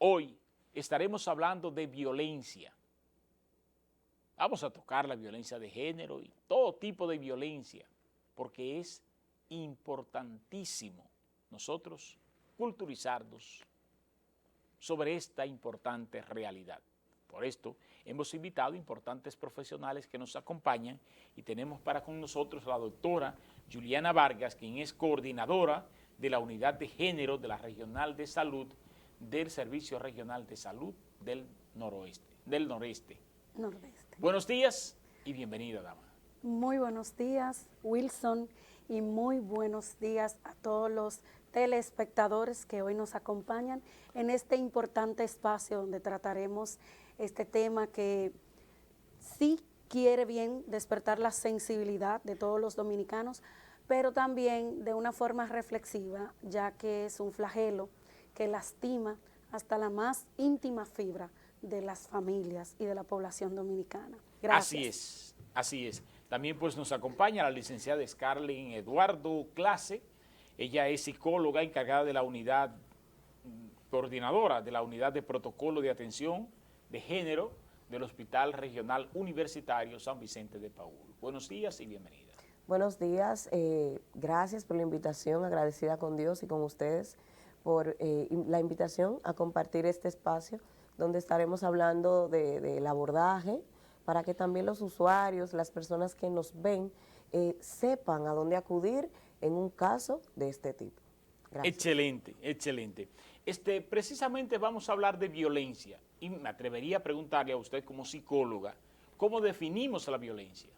Hoy estaremos hablando de violencia. Vamos a tocar la violencia de género y todo tipo de violencia, porque es importantísimo nosotros culturizarnos sobre esta importante realidad. Por esto hemos invitado importantes profesionales que nos acompañan y tenemos para con nosotros a la doctora Juliana Vargas, quien es coordinadora de la Unidad de Género de la Regional de Salud del Servicio Regional de Salud del Noreste. Buenos días y bienvenida, dama. Muy buenos días, Wilson, y muy buenos días a todos los telespectadores que hoy nos acompañan en este importante espacio donde trataremos este tema que sí quiere bien despertar la sensibilidad de todos los dominicanos, pero también de una forma reflexiva, ya que es un flagelo que lastima hasta la más íntima fibra de las familias y de la población dominicana. Gracias. Así es. También pues nos acompaña la licenciada Scarlett Eduardo Clase. Ella es psicóloga encargada de la unidad, coordinadora de la unidad de protocolo de atención de género del Hospital Regional Universitario San Vicente de Paúl. Buenos días y bienvenida. Buenos días, gracias por la invitación, agradecida con Dios y con ustedes por la invitación a compartir este espacio donde estaremos hablando del abordaje para que también los usuarios, las personas que nos ven, sepan a dónde acudir en un caso de este tipo. Gracias. Excelente, excelente. Precisamente vamos a hablar de violencia y me atrevería a preguntarle a usted como psicóloga, ¿cómo definimos la violencia?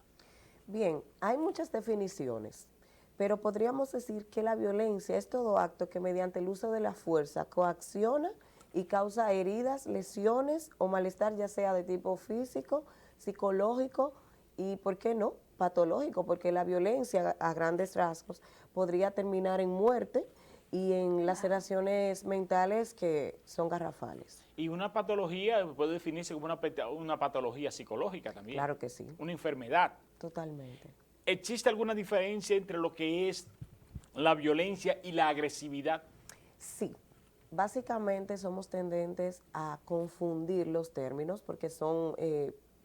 Bien, hay muchas definiciones, pero podríamos decir que la violencia es todo acto que mediante el uso de la fuerza coacciona y causa heridas, lesiones o malestar, ya sea de tipo físico, psicológico y, ¿por qué no?, patológico, porque la violencia a grandes rasgos podría terminar en muerte y en laceraciones mentales que son garrafales. Y una patología puede definirse como una patología psicológica también. Claro que sí. Una enfermedad. Totalmente. ¿Existe alguna diferencia entre lo que es la violencia y la agresividad? Sí. Básicamente somos tendentes a confundir los términos porque son,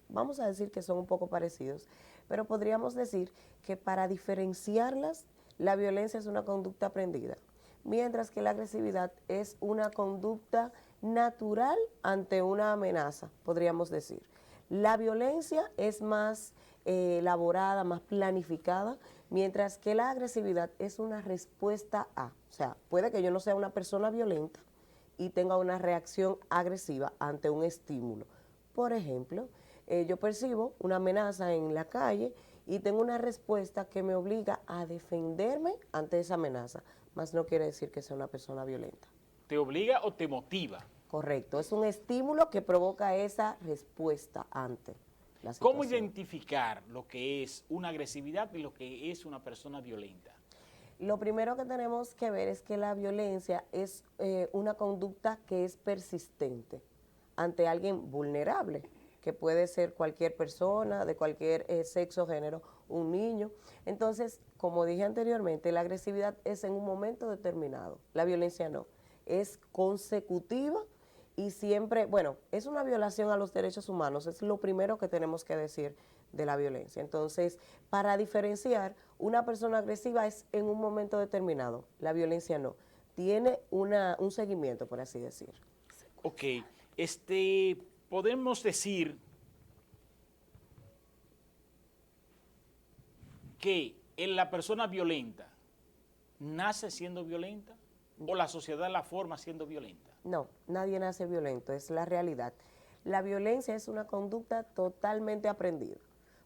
vamos a decir que son un poco parecidos, pero podríamos decir que para diferenciarlas, la violencia es una conducta aprendida, mientras que la agresividad es una conducta natural ante una amenaza, podríamos decir. La violencia es más elaborada, más planificada, mientras que la agresividad es una respuesta a, o sea, puede que yo no sea una persona violenta y tenga una reacción agresiva ante un estímulo. Por ejemplo, yo percibo una amenaza en la calle y tengo una respuesta que me obliga a defenderme ante esa amenaza, mas no quiere decir que sea una persona violenta. ¿Te obliga o te motiva? Correcto, es un estímulo que provoca esa respuesta ante la situación. ¿Cómo identificar lo que es una agresividad y lo que es una persona violenta? Lo primero que tenemos que ver es que la violencia es una conducta que es persistente ante alguien vulnerable, que puede ser cualquier persona, de cualquier sexo, género, un niño. Entonces, como dije anteriormente, la agresividad es en un momento determinado, la violencia no, es consecutiva y siempre, bueno, es una violación a los derechos humanos, es lo primero que tenemos que decir de la violencia. Entonces, para diferenciar, una persona agresiva es en un momento determinado, la violencia no, tiene un seguimiento, por así decir. Ok, podemos decir que la persona violenta nace siendo violenta o la sociedad la forma siendo violenta. No, nadie nace violento, es la realidad. La violencia es una conducta totalmente aprendida.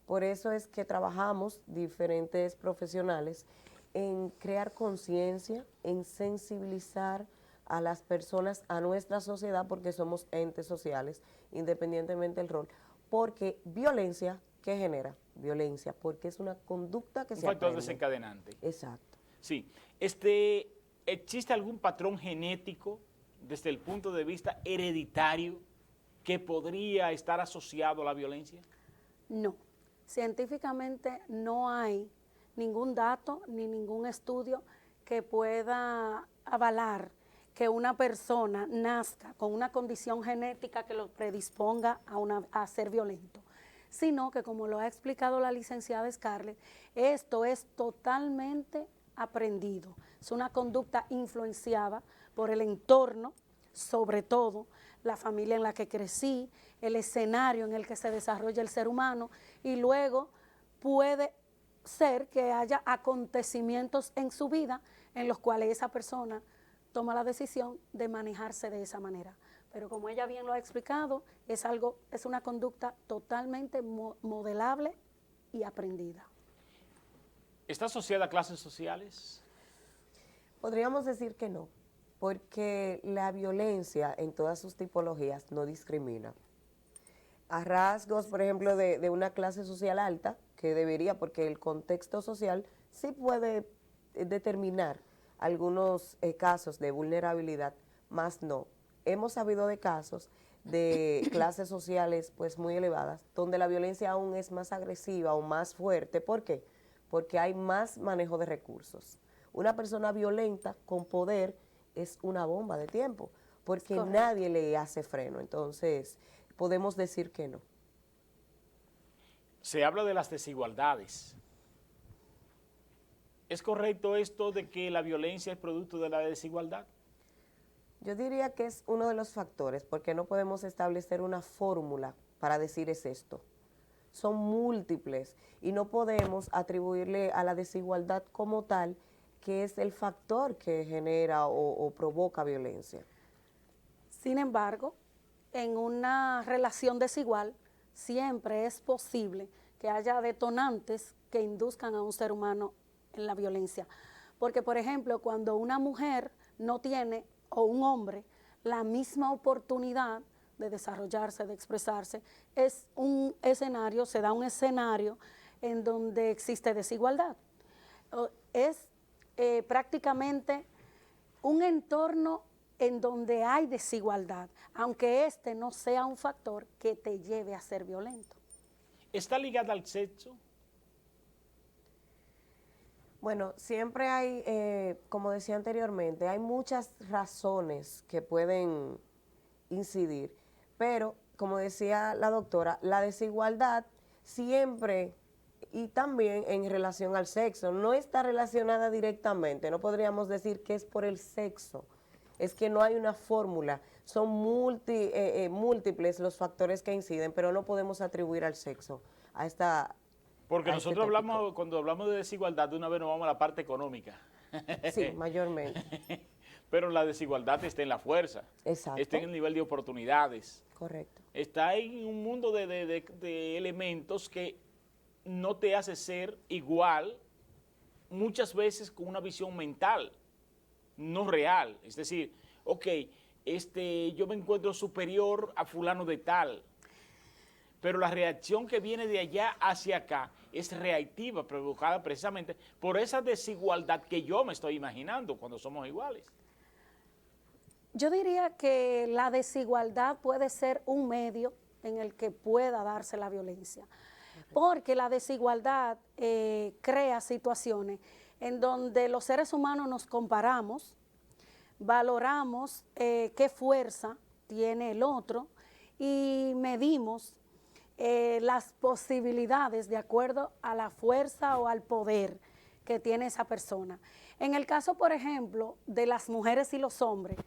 Por eso es que trabajamos diferentes profesionales en crear conciencia, en sensibilizar a las personas, a nuestra sociedad, porque somos entes sociales, independientemente del rol, porque violencia, ¿qué genera? Violencia, porque es una conducta que se aprende. Un factor desencadenante. Exacto. Sí. ¿Existe algún patrón genético desde el punto de vista hereditario que podría estar asociado a la violencia? No, científicamente no hay ningún dato ni ningún estudio que pueda avalar que una persona nazca con una condición genética que lo predisponga a ser violento, sino que, como lo ha explicado la licenciada Scarlett, esto es totalmente aprendido. Es una conducta influenciada por el entorno, sobre todo la familia en la que crecí, el escenario en el que se desarrolla el ser humano, y luego puede ser que haya acontecimientos en su vida en los cuales esa persona toma la decisión de manejarse de esa manera. Pero como ella bien lo ha explicado, es una conducta totalmente modelable y aprendida. ¿Está asociada a clases sociales? Podríamos decir que no, porque la violencia en todas sus tipologías no discrimina. A rasgos, por ejemplo, de una clase social alta, que debería, porque el contexto social sí puede determinar algunos casos de vulnerabilidad, más no. Hemos sabido de casos de clases sociales pues muy elevadas, donde la violencia aún es más agresiva o más fuerte. ¿Por qué? Porque hay más manejo de recursos. Una persona violenta con poder es una bomba de tiempo, porque nadie le hace freno. Entonces, podemos decir que no. Se habla de las desigualdades. ¿Es correcto esto de que la violencia es producto de la desigualdad? Yo diría que es uno de los factores, porque no podemos establecer una fórmula para decir es esto. Son múltiples y no podemos atribuirle a la desigualdad como tal, que es el factor que genera o provoca violencia. Sin embargo, en una relación desigual, siempre es posible que haya detonantes que induzcan a un ser humano en la violencia. Porque, por ejemplo, cuando una mujer no tiene, o un hombre, la misma oportunidad de desarrollarse, de expresarse, se da un escenario en donde existe desigualdad. Es prácticamente un entorno en donde hay desigualdad, aunque este no sea un factor que te lleve a ser violento. ¿Está ligada al sexo? Bueno, siempre hay, como decía anteriormente, hay muchas razones que pueden incidir, pero como decía la doctora, la desigualdad siempre, y también en relación al sexo, no está relacionada directamente, no podríamos decir que es por el sexo, es que no hay una fórmula, son múltiples los factores que inciden, pero no podemos atribuir al sexo a esta... Porque nosotros hablamos, cuando hablamos de desigualdad, de una vez nos vamos a la parte económica. Sí, mayormente. Pero la desigualdad está en la fuerza. Exacto. Está en el nivel de oportunidades. Correcto. Está en un mundo de elementos que no te hace ser igual, muchas veces con una visión mental, no real. Es decir, ok, yo me encuentro superior a fulano de tal, pero la reacción que viene de allá hacia acá es reactiva, provocada precisamente por esa desigualdad que yo me estoy imaginando cuando somos iguales. Yo diría que la desigualdad puede ser un medio en el que pueda darse la violencia, porque la desigualdad crea situaciones en donde los seres humanos nos comparamos, valoramos qué fuerza tiene el otro y medimos las posibilidades de acuerdo a la fuerza o al poder que tiene esa persona. En el caso, por ejemplo, de las mujeres y los hombres,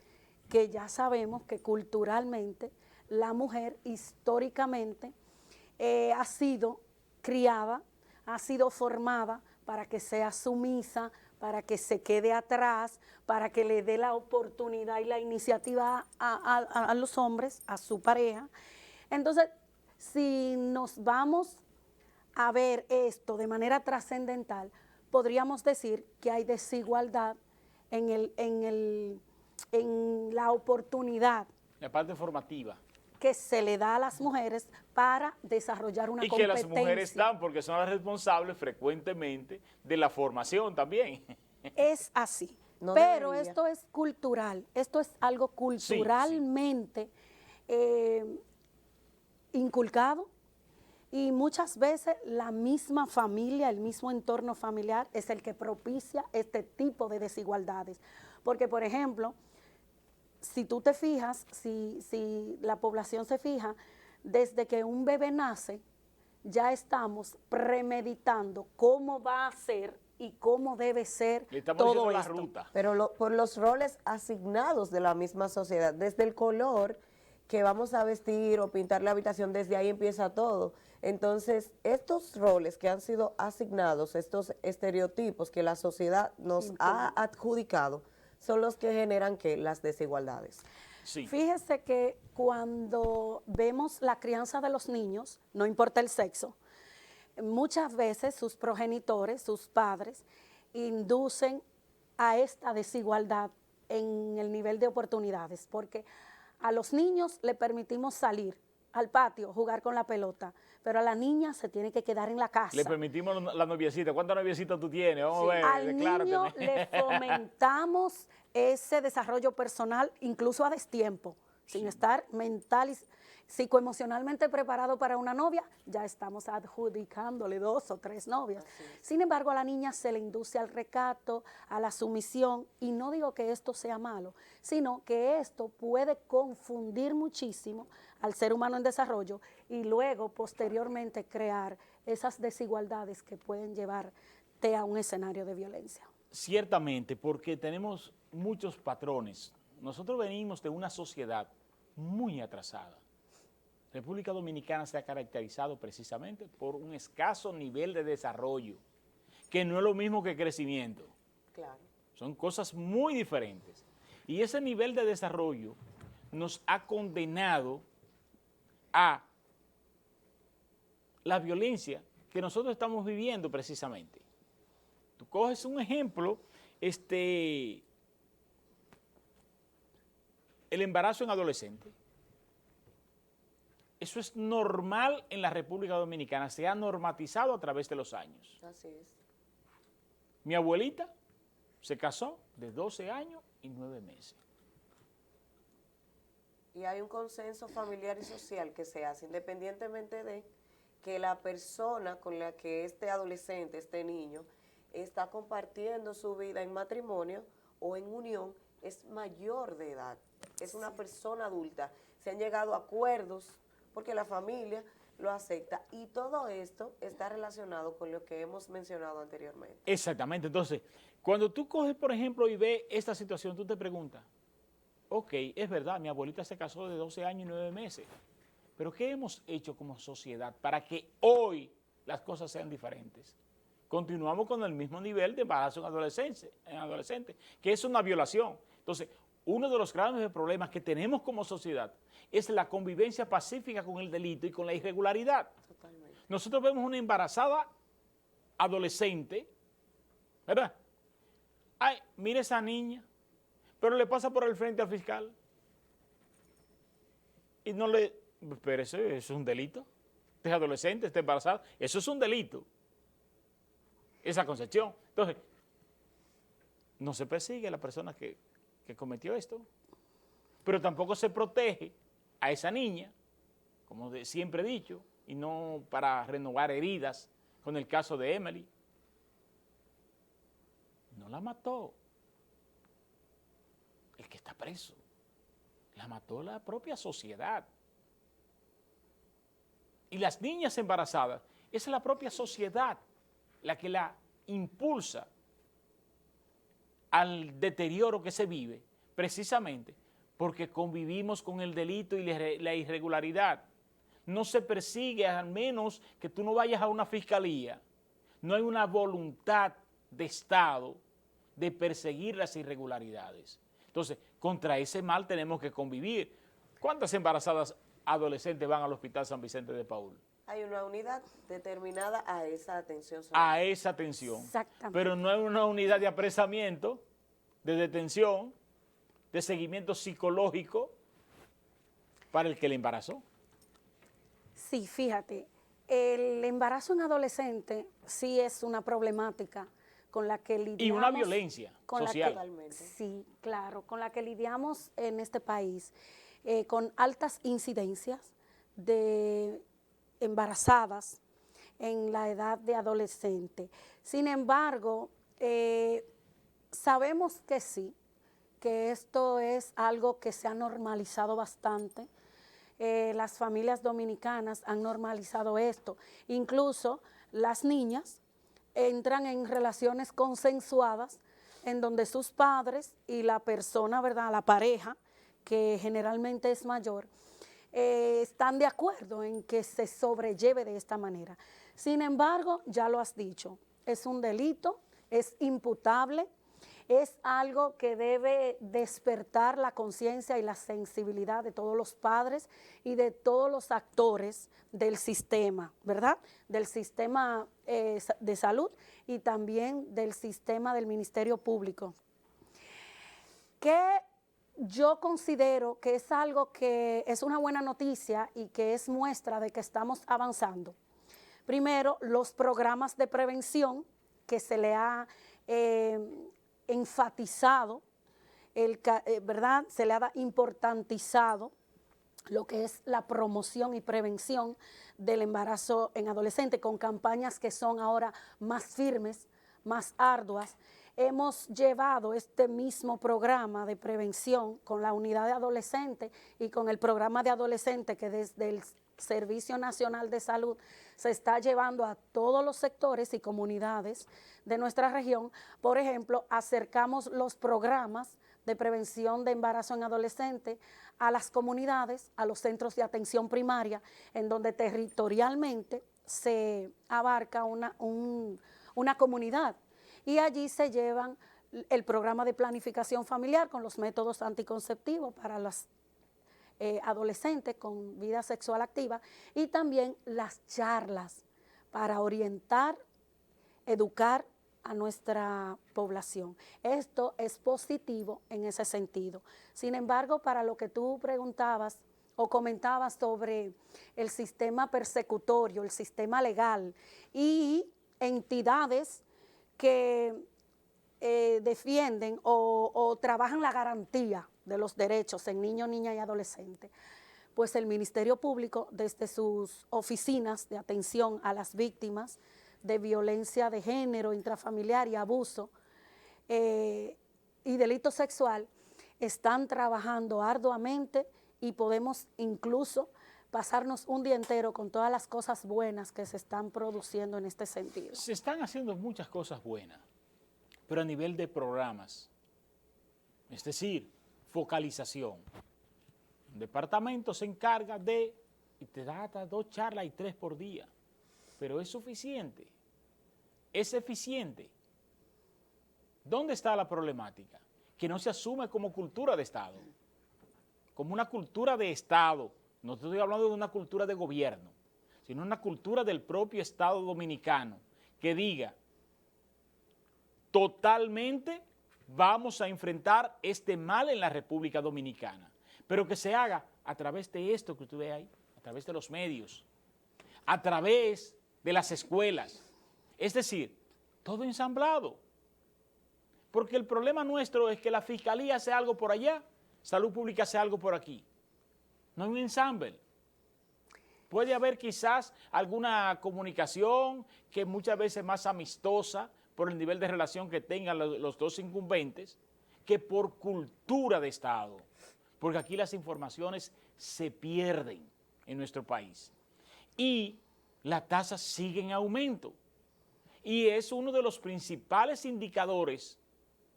que ya sabemos que culturalmente la mujer históricamente ha sido criada, ha sido formada para que sea sumisa, para que se quede atrás, para que le dé la oportunidad y la iniciativa a los hombres, a su pareja. Entonces, si nos vamos a ver esto de manera trascendental, podríamos decir que hay desigualdad en la oportunidad. La parte formativa. Que se le da a las mujeres para desarrollar una competencia. Y que las mujeres dan, porque son las responsables frecuentemente de la formación también. Es así. No pero debería. Esto es cultural, esto es algo culturalmente inculcado, y muchas veces la misma familia, el mismo entorno familiar es el que propicia este tipo de desigualdades. Porque, por ejemplo, si tú te fijas, si la población se fija, desde que un bebé nace, ya estamos premeditando cómo va a ser y cómo debe ser Le estamos todo diciendo la esto. ruta. Pero por los roles asignados de la misma sociedad, desde el color que vamos a vestir o pintar la habitación, desde ahí empieza todo. Entonces, estos roles que han sido asignados, estos estereotipos que la sociedad nos ha adjudicado, son los que generan ¿qué? Las desigualdades. Sí. Fíjese que cuando vemos la crianza de los niños, no importa el sexo, muchas veces sus progenitores, sus padres, inducen a esta desigualdad en el nivel de oportunidades, porque a los niños le permitimos salir al patio, jugar con la pelota, pero a la niña se tiene que quedar en la casa. Le permitimos la noviecita. ¿Cuántas noviecitas tú tienes? Vamos a ver, Al declárate. niño le fomentamos ese desarrollo personal, incluso a destiempo, sin estar mental y psicoemocionalmente preparado para una novia, ya estamos adjudicándole 2 o 3 novias. Sin embargo, a la niña se le induce al recato, a la sumisión, y no digo que esto sea malo, sino que esto puede confundir muchísimo al ser humano en desarrollo y luego, posteriormente, crear esas desigualdades que pueden llevarte a un escenario de violencia. Ciertamente, porque tenemos muchos patrones. Nosotros venimos de una sociedad muy atrasada. República Dominicana se ha caracterizado precisamente por un escaso nivel de desarrollo, que no es lo mismo que crecimiento. Claro. Son cosas muy diferentes. Y ese nivel de desarrollo nos ha condenado a la violencia que nosotros estamos viviendo precisamente. Tú coges un ejemplo, el embarazo en adolescente. Eso es normal en la República Dominicana, se ha normatizado a través de los años. Así es. Mi abuelita se casó de 12 años y 9 meses. Y hay un consenso familiar y social que se hace independientemente de que la persona con la que este adolescente, este niño, está compartiendo su vida en matrimonio o en unión, es mayor de edad, es una persona adulta. Se han llegado a acuerdos porque la familia lo acepta y todo esto está relacionado con lo que hemos mencionado anteriormente. Exactamente. Entonces, cuando tú coges, por ejemplo, y ves esta situación, tú te preguntas, ok, es verdad, mi abuelita se casó de 12 años y 9 meses, pero ¿qué hemos hecho como sociedad para que hoy las cosas sean diferentes? Continuamos con el mismo nivel de embarazo en adolescentes, que es una violación. Entonces, uno de los grandes problemas que tenemos como sociedad es la convivencia pacífica con el delito y con la irregularidad. Totalmente. Nosotros vemos una embarazada adolescente, ¿verdad? Ay, mire esa niña, pero le pasa por el frente al fiscal y no le... Pero eso es un delito. Este adolescente, está embarazada, eso es un delito. Esa concepción. Entonces, no se persigue a la persona que cometió esto, pero tampoco se protege a esa niña, como siempre he dicho, y no para renovar heridas, con el caso de Emily. No la mató el que está preso, la mató la propia sociedad. Y las niñas embarazadas, es la propia sociedad la que la impulsa al deterioro que se vive, precisamente porque convivimos con el delito y la irregularidad. No se persigue, al menos que tú no vayas a una fiscalía. No hay una voluntad de Estado de perseguir las irregularidades. Entonces, contra ese mal tenemos que convivir. ¿Cuántas embarazadas adolescentes van al Hospital San Vicente de Paúl? Hay una unidad determinada a esa atención. A esa atención. Exactamente. Pero no hay una unidad de apresamiento, de detención, de seguimiento psicológico para el que le embarazó. Sí, fíjate, el embarazo en adolescente sí es una problemática con la que lidiamos. Y una violencia con social. Sí, claro, con la que lidiamos en este país, con altas incidencias de embarazadas en la edad de adolescente. Sin embargo, sabemos que sí, que esto es algo que se ha normalizado bastante. Las familias dominicanas han normalizado esto. Incluso las niñas entran en relaciones consensuadas en donde sus padres y la persona, ¿verdad?, la pareja, que generalmente es mayor, están de acuerdo en que se sobrelleve de esta manera. Sin embargo, ya lo has dicho, es un delito, es imputable, es algo que debe despertar la conciencia y la sensibilidad de todos los padres y de todos los actores del sistema, ¿verdad? Del sistema de salud y también del sistema del Ministerio Público. Que yo considero que es algo que es una buena noticia y que es muestra de que estamos avanzando. Primero, los programas de prevención que se le ha enfatizado, ¿verdad? Se le ha importantizado lo que es la promoción y prevención del embarazo en adolescente, con campañas que son ahora más firmes, más arduas. Hemos llevado este mismo programa de prevención con la unidad de adolescentes y con el programa de adolescentes que desde el Servicio Nacional de Salud se está llevando a todos los sectores y comunidades de nuestra región. Por ejemplo, acercamos los programas de prevención de embarazo en adolescentes a las comunidades, a los centros de atención primaria, en donde territorialmente se abarca una comunidad. Y allí se llevan el programa de planificación familiar con los métodos anticonceptivos para las adolescentes con vida sexual activa y también las charlas para orientar, educar a nuestra población. Esto es positivo en ese sentido. Sin embargo, para lo que tú preguntabas o comentabas sobre el sistema persecutorio, el sistema legal y entidades que defienden o trabajan la garantía de los derechos en niños, niñas y adolescentes, pues el Ministerio Público, desde sus oficinas de atención a las víctimas de violencia de género, intrafamiliar y abuso y delito sexual, están trabajando arduamente y podemos incluso pasarnos un día entero con todas las cosas buenas que se están produciendo en este sentido. Se están haciendo muchas cosas buenas, pero a nivel de programas, es decir, focalización. Un departamento se encarga de, y te da hasta 2 charlas y 3 por día, pero es suficiente, es eficiente. ¿Dónde está la problemática? Que no se asume como cultura de Estado, como una cultura de Estado. No estoy hablando de una cultura de gobierno, sino una cultura del propio Estado dominicano, que diga, totalmente vamos a enfrentar este mal en la República Dominicana, pero que se haga a través de esto que usted ve ahí, a través de los medios, a través de las escuelas, es decir, todo ensamblado. Porque el problema nuestro es que la Fiscalía hace algo por allá, Salud Pública hace algo por aquí. No hay un ensamble. Puede haber quizás alguna comunicación que muchas veces es más amistosa por el nivel de relación que tengan los dos incumbentes, que por cultura de Estado. Porque aquí las informaciones se pierden en nuestro país. Y la tasa sigue en aumento. Y es uno de los principales indicadores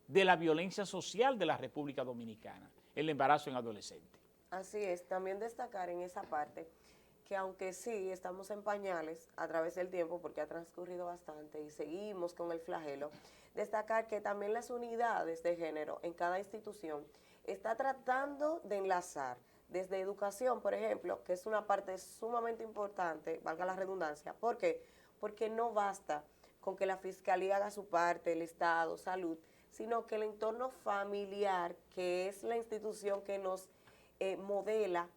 de la violencia social de la República Dominicana, el embarazo en adolescentes. Así es, también destacar en esa parte que aunque sí estamos en pañales a través del tiempo, porque ha transcurrido bastante y seguimos con el flagelo, destacar que también las unidades de género en cada institución está tratando de enlazar desde educación, por ejemplo, que es una parte sumamente importante, valga la redundancia. ¿Por qué? Porque no basta con que la Fiscalía haga su parte, el Estado, salud, sino que el entorno familiar, que es la institución que nos modela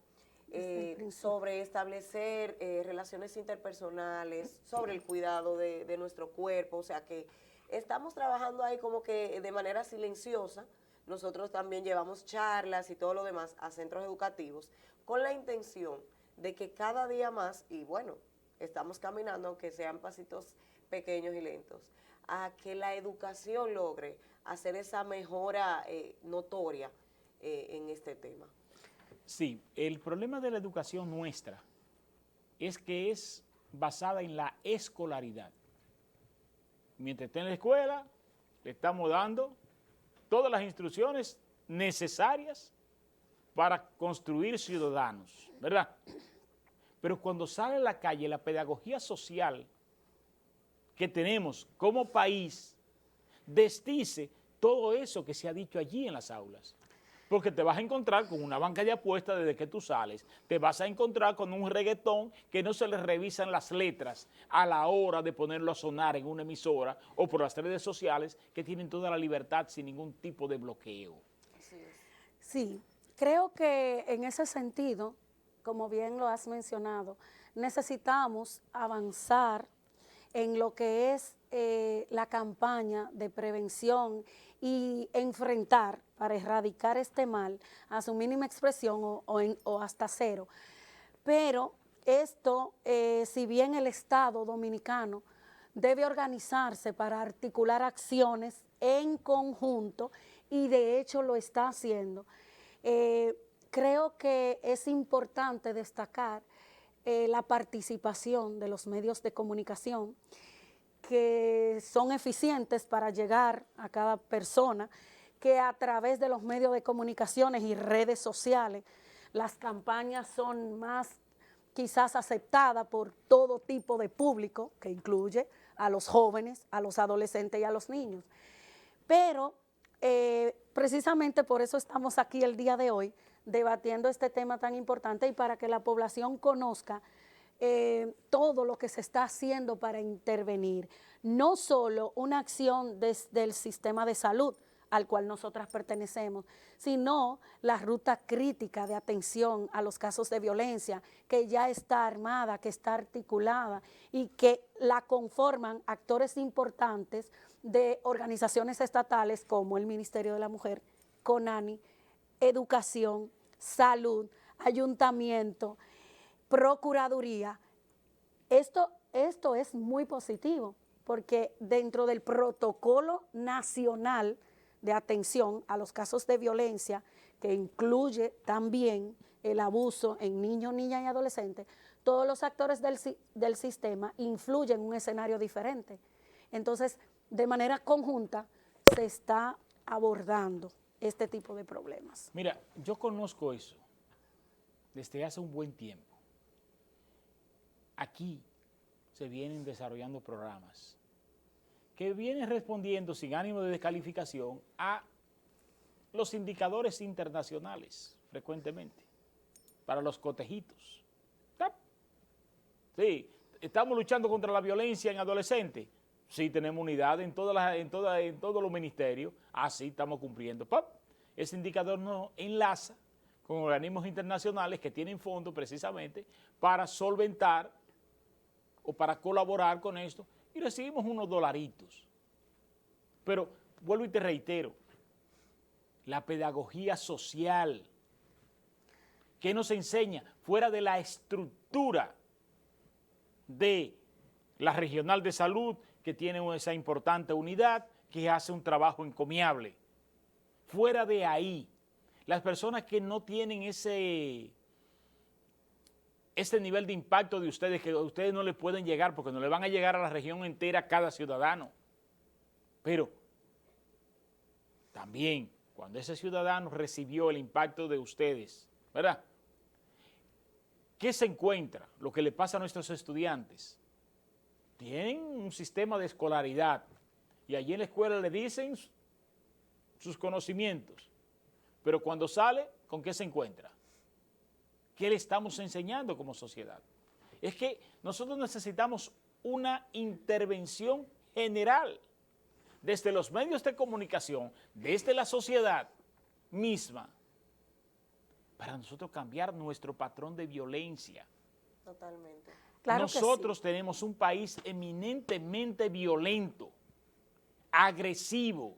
sobre establecer relaciones interpersonales, sobre el cuidado de nuestro cuerpo, o sea que estamos trabajando ahí como que de manera silenciosa. Nosotros también llevamos charlas y todo lo demás a centros educativos con la intención de que cada día más, y bueno, estamos caminando aunque sean pasitos pequeños y lentos, a que la educación logre hacer esa mejora notoria en este tema. Sí, el problema de la educación nuestra es que es basada en la escolaridad. Mientras esté en la escuela, le estamos dando todas las instrucciones necesarias para construir ciudadanos, ¿verdad? Pero cuando sale a la calle, la pedagogía social que tenemos como país desdice todo eso que se ha dicho allí en las aulas. Porque te vas a encontrar con una banca de apuestas desde que tú sales, te vas a encontrar con un reggaetón que no se le revisan las letras a la hora de ponerlo a sonar en una emisora o por las redes sociales que tienen toda la libertad sin ningún tipo de bloqueo. Sí, creo que en ese sentido, como bien lo has mencionado, necesitamos avanzar en lo que es la campaña de prevención y enfrentar para erradicar este mal a su mínima expresión o hasta cero. Pero esto, si bien el Estado dominicano debe organizarse para articular acciones en conjunto, y de hecho lo está haciendo, creo que es importante destacar la participación de los medios de comunicación que son eficientes para llegar a cada persona, que a través de los medios de comunicaciones y redes sociales las campañas son más quizás aceptadas por todo tipo de público, que incluye a los jóvenes, a los adolescentes y a los niños. Pero precisamente por eso estamos aquí el día de hoy debatiendo este tema tan importante y para que la población conozca todo lo que se está haciendo para intervenir. No solo una acción desde el sistema de salud al cual nosotras pertenecemos, sino la ruta crítica de atención a los casos de violencia, que ya está armada, que está articulada y que la conforman actores importantes de organizaciones estatales como el Ministerio de la Mujer, CONANI, Educación, Salud, Ayuntamiento, Procuraduría. Esto es muy positivo porque dentro del protocolo nacional de atención a los casos de violencia, que incluye también el abuso en niños, niñas y adolescentes, todos los actores del sistema influyen en un escenario diferente. Entonces, de manera conjunta, se está abordando este tipo de problemas. Mira, yo conozco eso desde hace un buen tiempo. Aquí se vienen desarrollando programas que vienen respondiendo sin ánimo de descalificación a los indicadores internacionales frecuentemente, para los cotejitos. Sí, estamos luchando contra la violencia en adolescentes. Sí, tenemos unidad en todos los ministerios. Sí, estamos cumpliendo. Ese indicador nos enlaza con organismos internacionales que tienen fondos precisamente para solventar o para colaborar con esto y recibimos unos dolaritos. Pero vuelvo y te reitero, la pedagogía social que nos enseña fuera de la estructura de la regional de salud, que tiene esa importante unidad, que hace un trabajo encomiable. Fuera de ahí, las personas que no tienen ese nivel de impacto de ustedes, que a ustedes no le pueden llegar, porque no le van a llegar a la región entera cada ciudadano. Pero también, cuando ese ciudadano recibió el impacto de ustedes, ¿verdad? ¿Qué se encuentra? Lo que le pasa a nuestros estudiantes. Tienen un sistema de escolaridad y allí en la escuela le dicen sus conocimientos, pero cuando sale, ¿con qué se encuentra? ¿Qué le estamos enseñando como sociedad? Es que nosotros necesitamos una intervención general desde los medios de comunicación, desde la sociedad misma, para nosotros cambiar nuestro patrón de violencia. Totalmente. Claro Nosotros que sí. tenemos un país eminentemente violento, agresivo,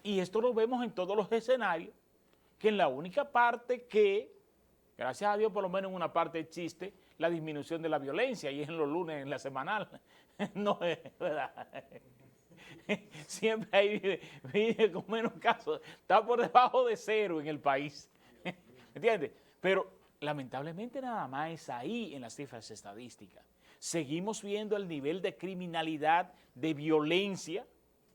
y esto lo vemos en todos los escenarios, que en la única parte que, gracias a Dios por lo menos en una parte existe la disminución de la violencia, y es en los lunes, en la semanal, no es, ¿verdad? siempre ahí vive con menos casos, está por debajo de 0 en el país, ¿entiendes? Pero lamentablemente nada más es ahí en las cifras estadísticas. Seguimos viendo el nivel de criminalidad, de violencia,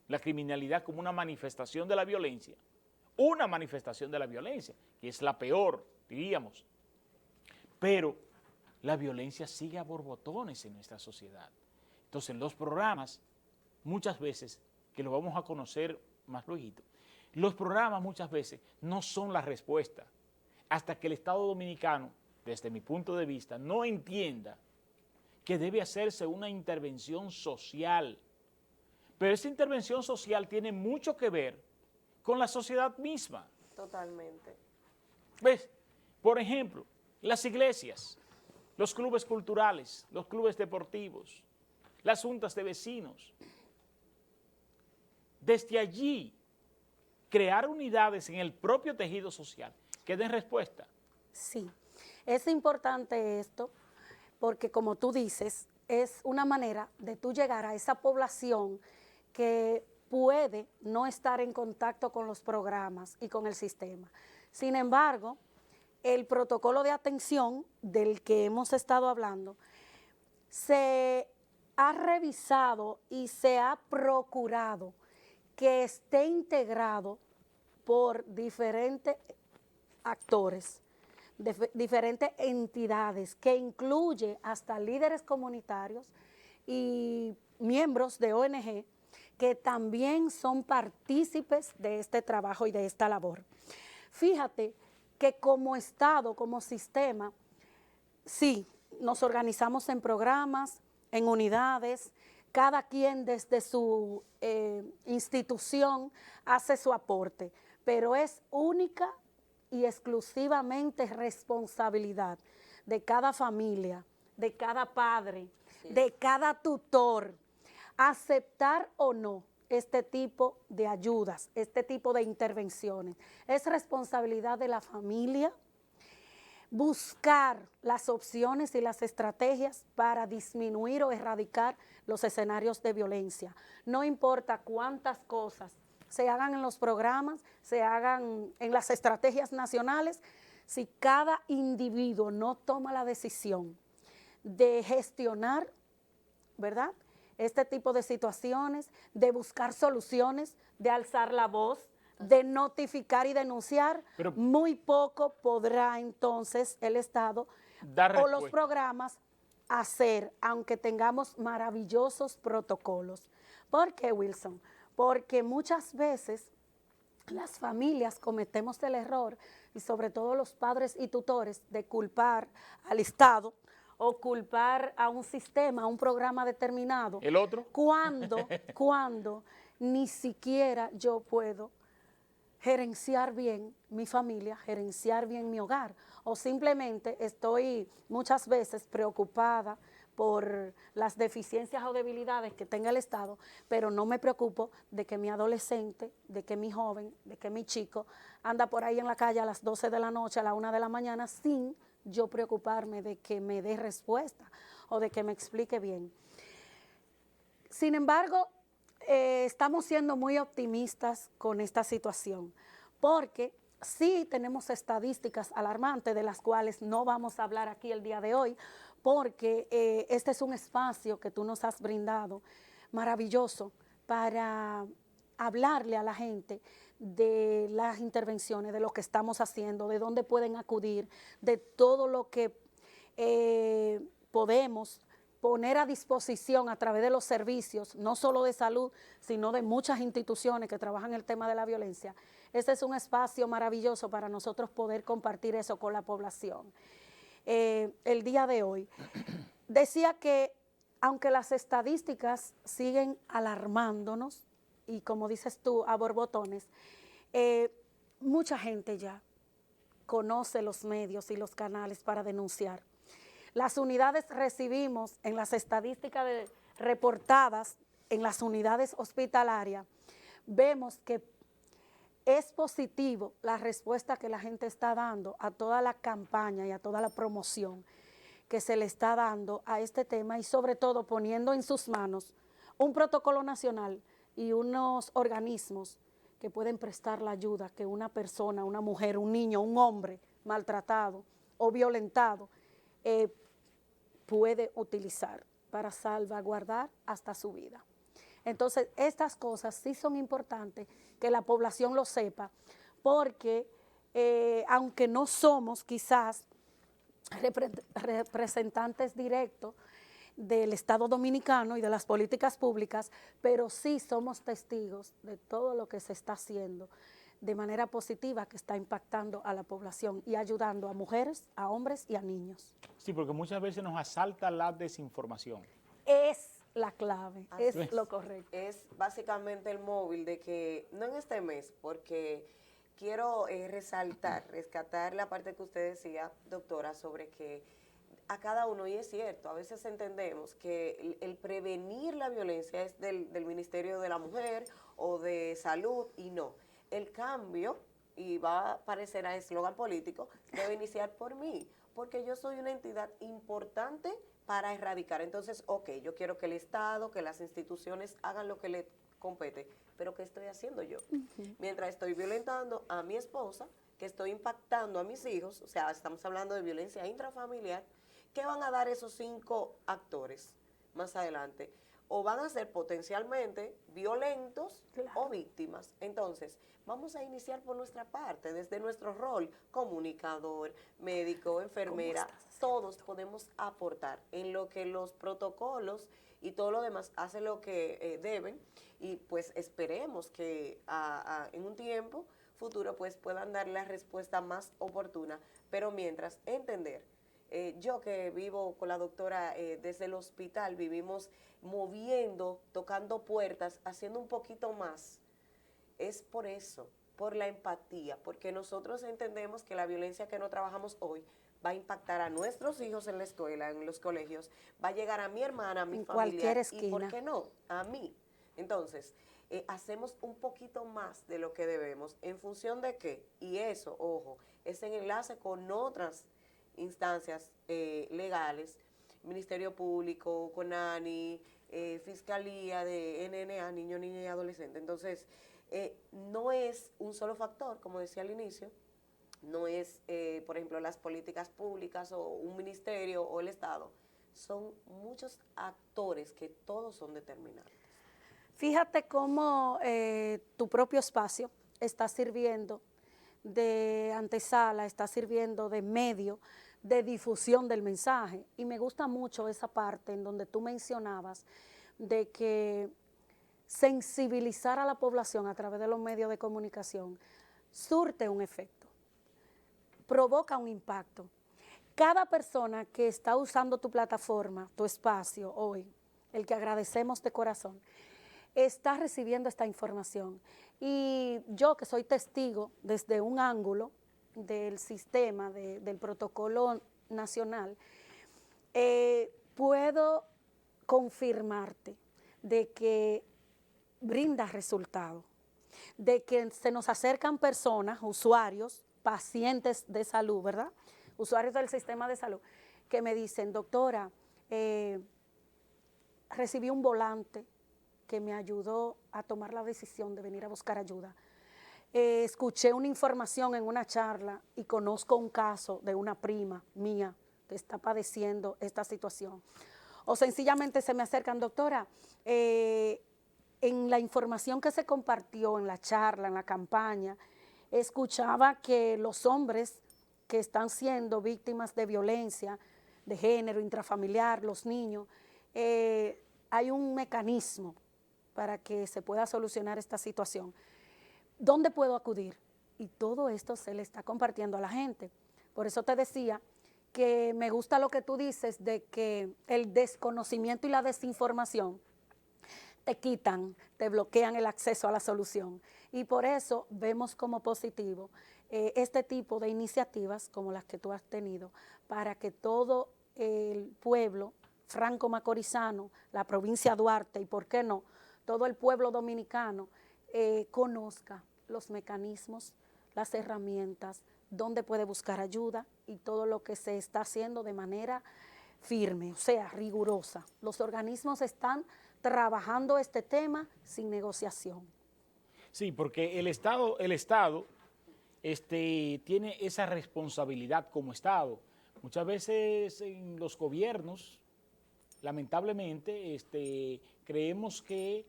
la criminalidad como una manifestación de la violencia, que es la peor, diríamos. Pero la violencia sigue a borbotones en nuestra sociedad. Entonces, los programas, muchas veces, que lo vamos a conocer más luego, los programas muchas veces no son la respuesta hasta que el Estado Dominicano, desde mi punto de vista, no entienda que debe hacerse una intervención social. Pero esa intervención social tiene mucho que ver con la sociedad misma. Totalmente. ¿Ves? Por ejemplo, las iglesias, los clubes culturales, los clubes deportivos, las juntas de vecinos. Desde allí, crear unidades en el propio tejido social que den respuesta. Sí, es importante esto porque, como tú dices, es una manera de tú llegar a esa población que puede no estar en contacto con los programas y con el sistema. Sin embargo, el protocolo de atención del que hemos estado hablando se ha revisado y se ha procurado que esté integrado por diferentes actores, diferentes entidades, que incluye hasta líderes comunitarios y miembros de ONG que también son partícipes de este trabajo y de esta labor. Fíjate que como Estado, como sistema, sí, nos organizamos en programas, en unidades, cada quien desde su institución hace su aporte, pero es única y exclusivamente responsabilidad de cada familia, de cada padre, de cada tutor, aceptar o no este tipo de ayudas, este tipo de intervenciones. Es responsabilidad de la familia buscar las opciones y las estrategias para disminuir o erradicar los escenarios de violencia. No importa cuántas cosas se hagan en los programas, se hagan en las estrategias nacionales, si cada individuo no toma la decisión de gestionar, ¿verdad?, este tipo de situaciones, de buscar soluciones, de alzar la voz, de notificar y denunciar, pero muy poco podrá entonces el Estado o los programas hacer, aunque tengamos maravillosos protocolos. ¿Por qué, Wilson? Porque muchas veces las familias cometemos el error, y sobre todo los padres y tutores, de culpar al Estado o culpar a un sistema, a un programa determinado. ¿El otro? Cuando ni siquiera yo puedo gerenciar bien mi familia, gerenciar bien mi hogar, o simplemente estoy muchas veces preocupada por las deficiencias o debilidades que tenga el Estado, pero no me preocupo de que mi adolescente, de que mi joven, de que mi chico anda por ahí en la calle a las 12 de la noche, a la 1 de la mañana, sin yo preocuparme de que me dé respuesta o de que me explique bien. Sin embargo, estamos siendo muy optimistas con esta situación, porque sí tenemos estadísticas alarmantes de las cuales no vamos a hablar aquí el día de hoy, porque este es un espacio que tú nos has brindado maravilloso para hablarle a la gente de las intervenciones, de lo que estamos haciendo, de dónde pueden acudir, de todo lo que podemos poner a disposición a través de los servicios, no solo de salud, sino de muchas instituciones que trabajan el tema de la violencia. Este es un espacio maravilloso para nosotros poder compartir eso con la población. El día de hoy decía que aunque las estadísticas siguen alarmándonos, y como dices tú, a borbotones, mucha gente ya conoce los medios y los canales para denunciar. Las unidades recibimos en las estadísticas reportadas en las unidades hospitalarias, vemos que es positivo la respuesta que la gente está dando a toda la campaña y a toda la promoción que se le está dando a este tema, y sobre todo poniendo en sus manos un protocolo nacional y unos organismos que pueden prestar la ayuda que una persona, una mujer, un niño, un hombre maltratado o violentado puede utilizar para salvaguardar hasta su vida. Entonces, estas cosas sí son importantes que la población lo sepa, porque aunque no somos quizás representantes directos del Estado Dominicano y de las políticas públicas, pero sí somos testigos de todo lo que se está haciendo de manera positiva, que está impactando a la población y ayudando a mujeres, a hombres y a niños. Sí, porque muchas veces nos asalta la desinformación. Es la clave, Así es lo correcto. Es básicamente el móvil de que, no en este mes, porque quiero rescatar la parte que usted decía, doctora, sobre que a cada uno, y es cierto, a veces entendemos que el prevenir la violencia es del Ministerio de la Mujer o de Salud, y no. El cambio, y va a parecer a eslogan político, debe iniciar por mí, porque yo soy una entidad importante para erradicar. Entonces, ok, yo quiero que el Estado, que las instituciones hagan lo que le compete, pero ¿qué estoy haciendo yo? Mientras estoy violentando a mi esposa, que estoy impactando a mis hijos, o sea, estamos hablando de violencia intrafamiliar, ¿qué van a dar esos 5 actores más adelante? O van a ser potencialmente violentos o víctimas. Entonces, vamos a iniciar por nuestra parte, desde nuestro rol, comunicador, médico, enfermera, todos podemos aportar en lo que los protocolos y todo lo demás hace lo que deben, y pues esperemos que en un tiempo futuro pues puedan dar la respuesta más oportuna, pero mientras entender. Yo que vivo con la doctora desde el hospital, vivimos moviendo, tocando puertas, haciendo un poquito más. Es por eso, por la empatía, porque nosotros entendemos que la violencia que no trabajamos hoy va a impactar a nuestros hijos en la escuela, en los colegios, va a llegar a mi hermana, a mi en familia, cualquier esquina. y ¿por qué no? A mí. Entonces, hacemos un poquito más de lo que debemos. ¿En función de qué? Y eso, ojo, es en enlace con otras instancias legales, Ministerio Público, CONANI, Fiscalía de NNA, niño, niña y adolescente. Entonces, no es un solo factor, como decía al inicio, no es, por ejemplo, las políticas públicas o un ministerio o el Estado, son muchos actores que todos son determinantes. Fíjate cómo tu propio espacio está sirviendo de antesala, está sirviendo de medio de difusión del mensaje. Y me gusta mucho esa parte en donde tú mencionabas de que sensibilizar a la población a través de los medios de comunicación surte un efecto, provoca un impacto. Cada persona que está usando tu plataforma, tu espacio hoy, el que agradecemos de corazón, está recibiendo esta información. Y yo, que soy testigo desde un ángulo del sistema, del protocolo nacional, puedo confirmarte de que brinda resultado, de que se nos acercan personas, usuarios, pacientes de salud, ¿verdad? Usuarios del sistema de salud, que me dicen, doctora, recibí un volante que me ayudó a tomar la decisión de venir a buscar ayuda. Escuché una información en una charla y conozco un caso de una prima mía que está padeciendo esta situación. O sencillamente se me acercan, doctora, en la información que se compartió en la charla, en la campaña, escuchaba que los hombres que están siendo víctimas de violencia de género, intrafamiliar, los niños, hay un mecanismo para que se pueda solucionar esta situación. ¿Dónde puedo acudir? Y todo esto se le está compartiendo a la gente. Por eso te decía que me gusta lo que tú dices de que el desconocimiento y la desinformación te quitan, te bloquean el acceso a la solución. Y por eso vemos como positivo este tipo de iniciativas como las que tú has tenido para que todo el pueblo franco-macorizano, la provincia de Duarte y, ¿por qué no?, todo el pueblo dominicano conozca los mecanismos, las herramientas, dónde puede buscar ayuda y todo lo que se está haciendo de manera firme, o sea, rigurosa. Los organismos están trabajando este tema sin negociación. Sí, porque el Estado tiene esa responsabilidad como Estado. Muchas veces en los gobiernos, lamentablemente, creemos que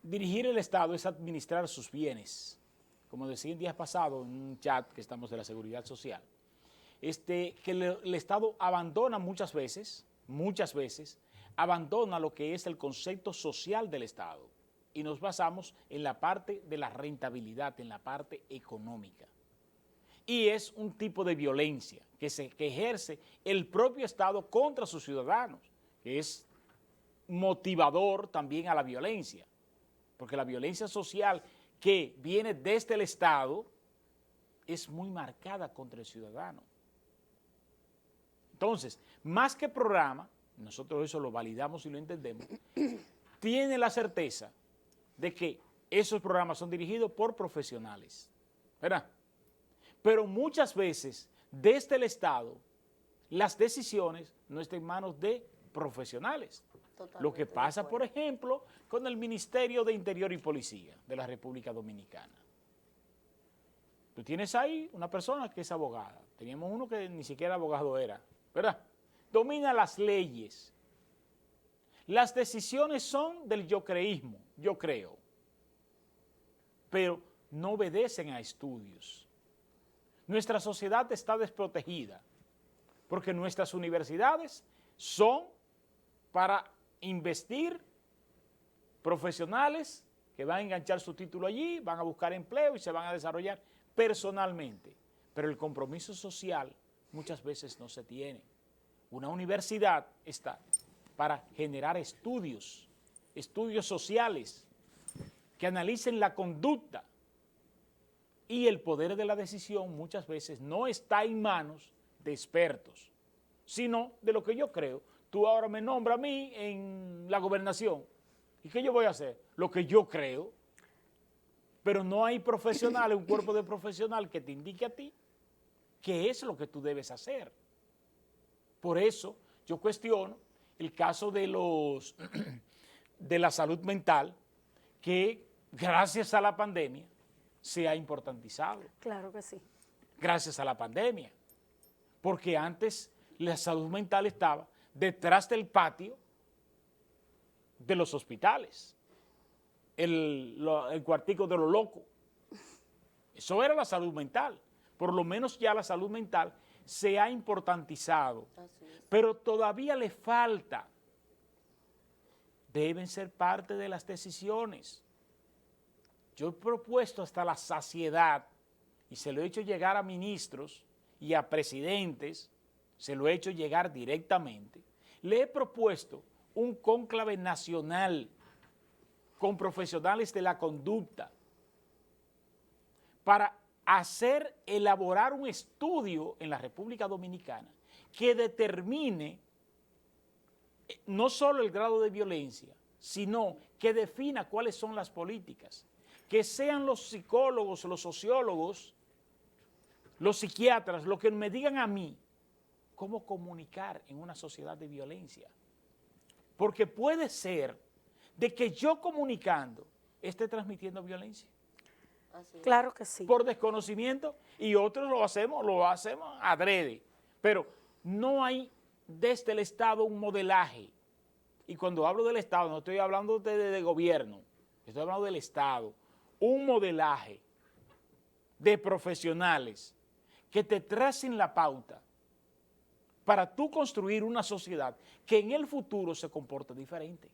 dirigir el Estado es administrar sus bienes. Como decía el día pasado en un chat que estamos de la Seguridad Social, que el Estado abandona muchas veces, abandona lo que es el concepto social del Estado y nos basamos en la parte de la rentabilidad, en la parte económica. Y es un tipo de violencia que ejerce el propio Estado contra sus ciudadanos, que es motivador también a la violencia, porque la violencia social que viene desde el Estado es muy marcada contra el ciudadano. Entonces, más que programa, nosotros eso lo validamos y lo entendemos, tiene la certeza de que esos programas son dirigidos por profesionales, ¿verdad? Pero muchas veces, desde el Estado, las decisiones no están en manos de profesionales. Totalmente. Lo que pasa, por ejemplo, con el Ministerio de Interior y Policía de la República Dominicana. Tú tienes ahí una persona que es abogada. Teníamos uno que ni siquiera abogado era, ¿verdad? Domina las leyes. Las decisiones son del yocreísmo, yo creo, pero no obedecen a estudios. Nuestra sociedad está desprotegida porque nuestras universidades son para investir profesionales que van a enganchar su título allí, van a buscar empleo y se van a desarrollar personalmente, pero el compromiso social muchas veces no se tiene. Una universidad está para generar estudios sociales que analicen la conducta, y el poder de la decisión muchas veces no está en manos de expertos, sino de lo que yo creo. Tú ahora me nombras a mí en la gobernación, ¿y qué yo voy a hacer? Lo que yo creo, pero no hay profesionales, un cuerpo de profesional que te indique a ti qué es lo que tú debes hacer. Por eso yo cuestiono el caso de la salud mental, que gracias a la pandemia se ha importantizado. Claro que sí. Gracias a la pandemia. Porque antes la salud mental estaba detrás del patio de los hospitales, el cuartico de los locos. Eso era la salud mental. Por lo menos ya la salud mental se ha importantizado, pero todavía le falta. Deben ser parte de las decisiones. Yo he propuesto hasta la saciedad, y se lo he hecho llegar a ministros y a presidentes, se lo he hecho llegar directamente. Le he propuesto un cónclave nacional con profesionales de la conducta para elaborar un estudio en la República Dominicana que determine no solo el grado de violencia, sino que defina cuáles son las políticas, que sean los psicólogos, los sociólogos, los psiquiatras, los que me digan a mí cómo comunicar en una sociedad de violencia. Porque puede ser de que yo comunicando esté transmitiendo violencia. Claro que sí. Por desconocimiento, y otros lo hacemos adrede. Pero no hay desde el Estado un modelaje. Y cuando hablo del Estado, no estoy hablando de gobierno, estoy hablando del Estado. Un modelaje de profesionales que te tracen la pauta para tú construir una sociedad que en el futuro se comporte diferente.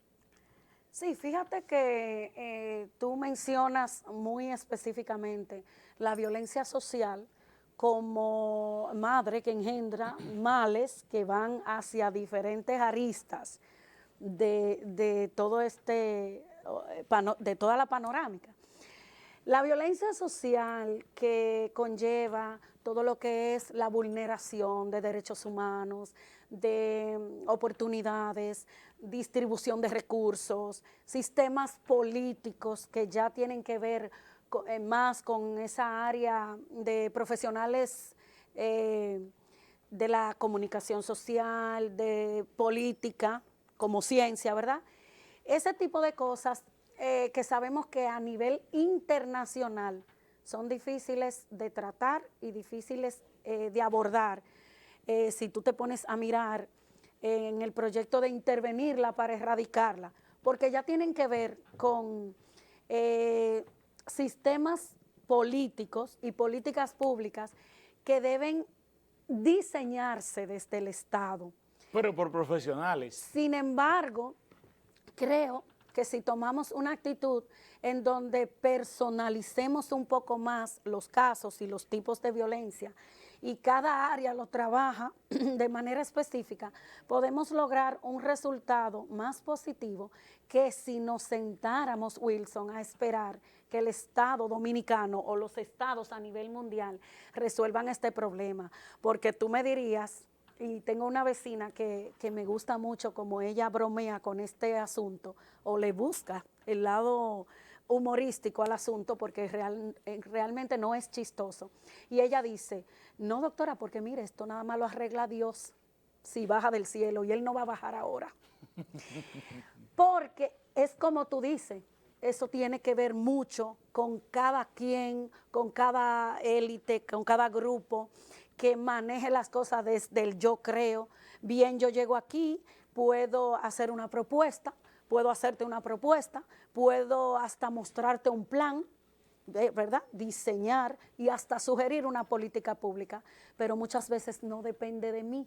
Sí, fíjate que tú mencionas muy específicamente la violencia social como madre que engendra males que van hacia diferentes aristas de todo de toda la panorámica. La violencia social que conlleva todo lo que es la vulneración de derechos humanos, de oportunidades, distribución de recursos, sistemas políticos que ya tienen que ver más con esa área de profesionales de la comunicación social, de política como ciencia, ¿verdad? ese tipo de cosas que sabemos que a nivel internacional son difíciles de tratar y difíciles de abordar. Si tú te pones a mirar en el proyecto de intervenirla para erradicarla, porque ya tienen que ver con sistemas políticos y políticas públicas que deben diseñarse desde el Estado. Pero por profesionales. Sin embargo, creo que si tomamos una actitud en donde personalicemos un poco más los casos y los tipos de violencia y cada área lo trabaja de manera específica, podemos lograr un resultado más positivo que si nos sentáramos, Wilson, a esperar que el Estado dominicano o los estados a nivel mundial resuelvan este problema. Porque tú me dirías, y tengo una vecina que me gusta mucho como ella bromea con este asunto o le busca el lado humorístico al asunto porque realmente no es chistoso. Y ella dice, no doctora, porque mire, esto nada más lo arregla Dios si baja del cielo y Él no va a bajar ahora. Porque es como tú dices, eso tiene que ver mucho con cada quien, con cada élite, con cada grupo que maneje las cosas desde el yo creo. Bien, yo llego aquí, puedo hacer una propuesta, puedo hacerte una propuesta, puedo hasta mostrarte un plan, ¿verdad? Diseñar y hasta sugerir una política pública, pero muchas veces no depende de mí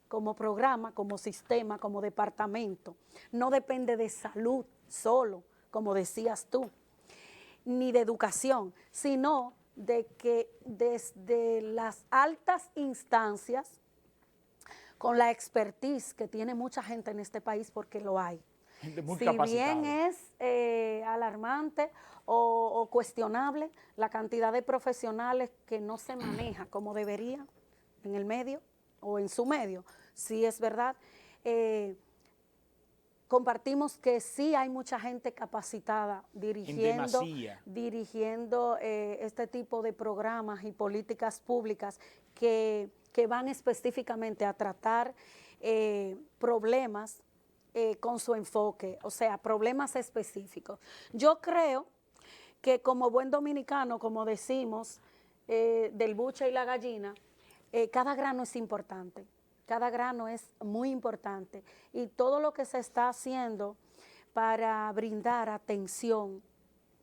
como programa, como sistema, como departamento. No depende de salud solo, como decías tú, ni de educación, sino de que desde las altas instancias, con la expertise que tiene mucha gente en este país, porque lo hay. Gente muy Si capacitada. bien es alarmante o cuestionable la cantidad de profesionales que no se maneja como debería en el medio o en su medio, sí es verdad. Compartimos que sí hay mucha gente capacitada dirigiendo este tipo de programas y políticas públicas que van específicamente a tratar problemas con su enfoque, o sea, problemas específicos. Yo creo que como buen dominicano, como decimos, del buche y la gallina, cada grano es importante. Cada grano es muy importante y todo lo que se está haciendo para brindar atención,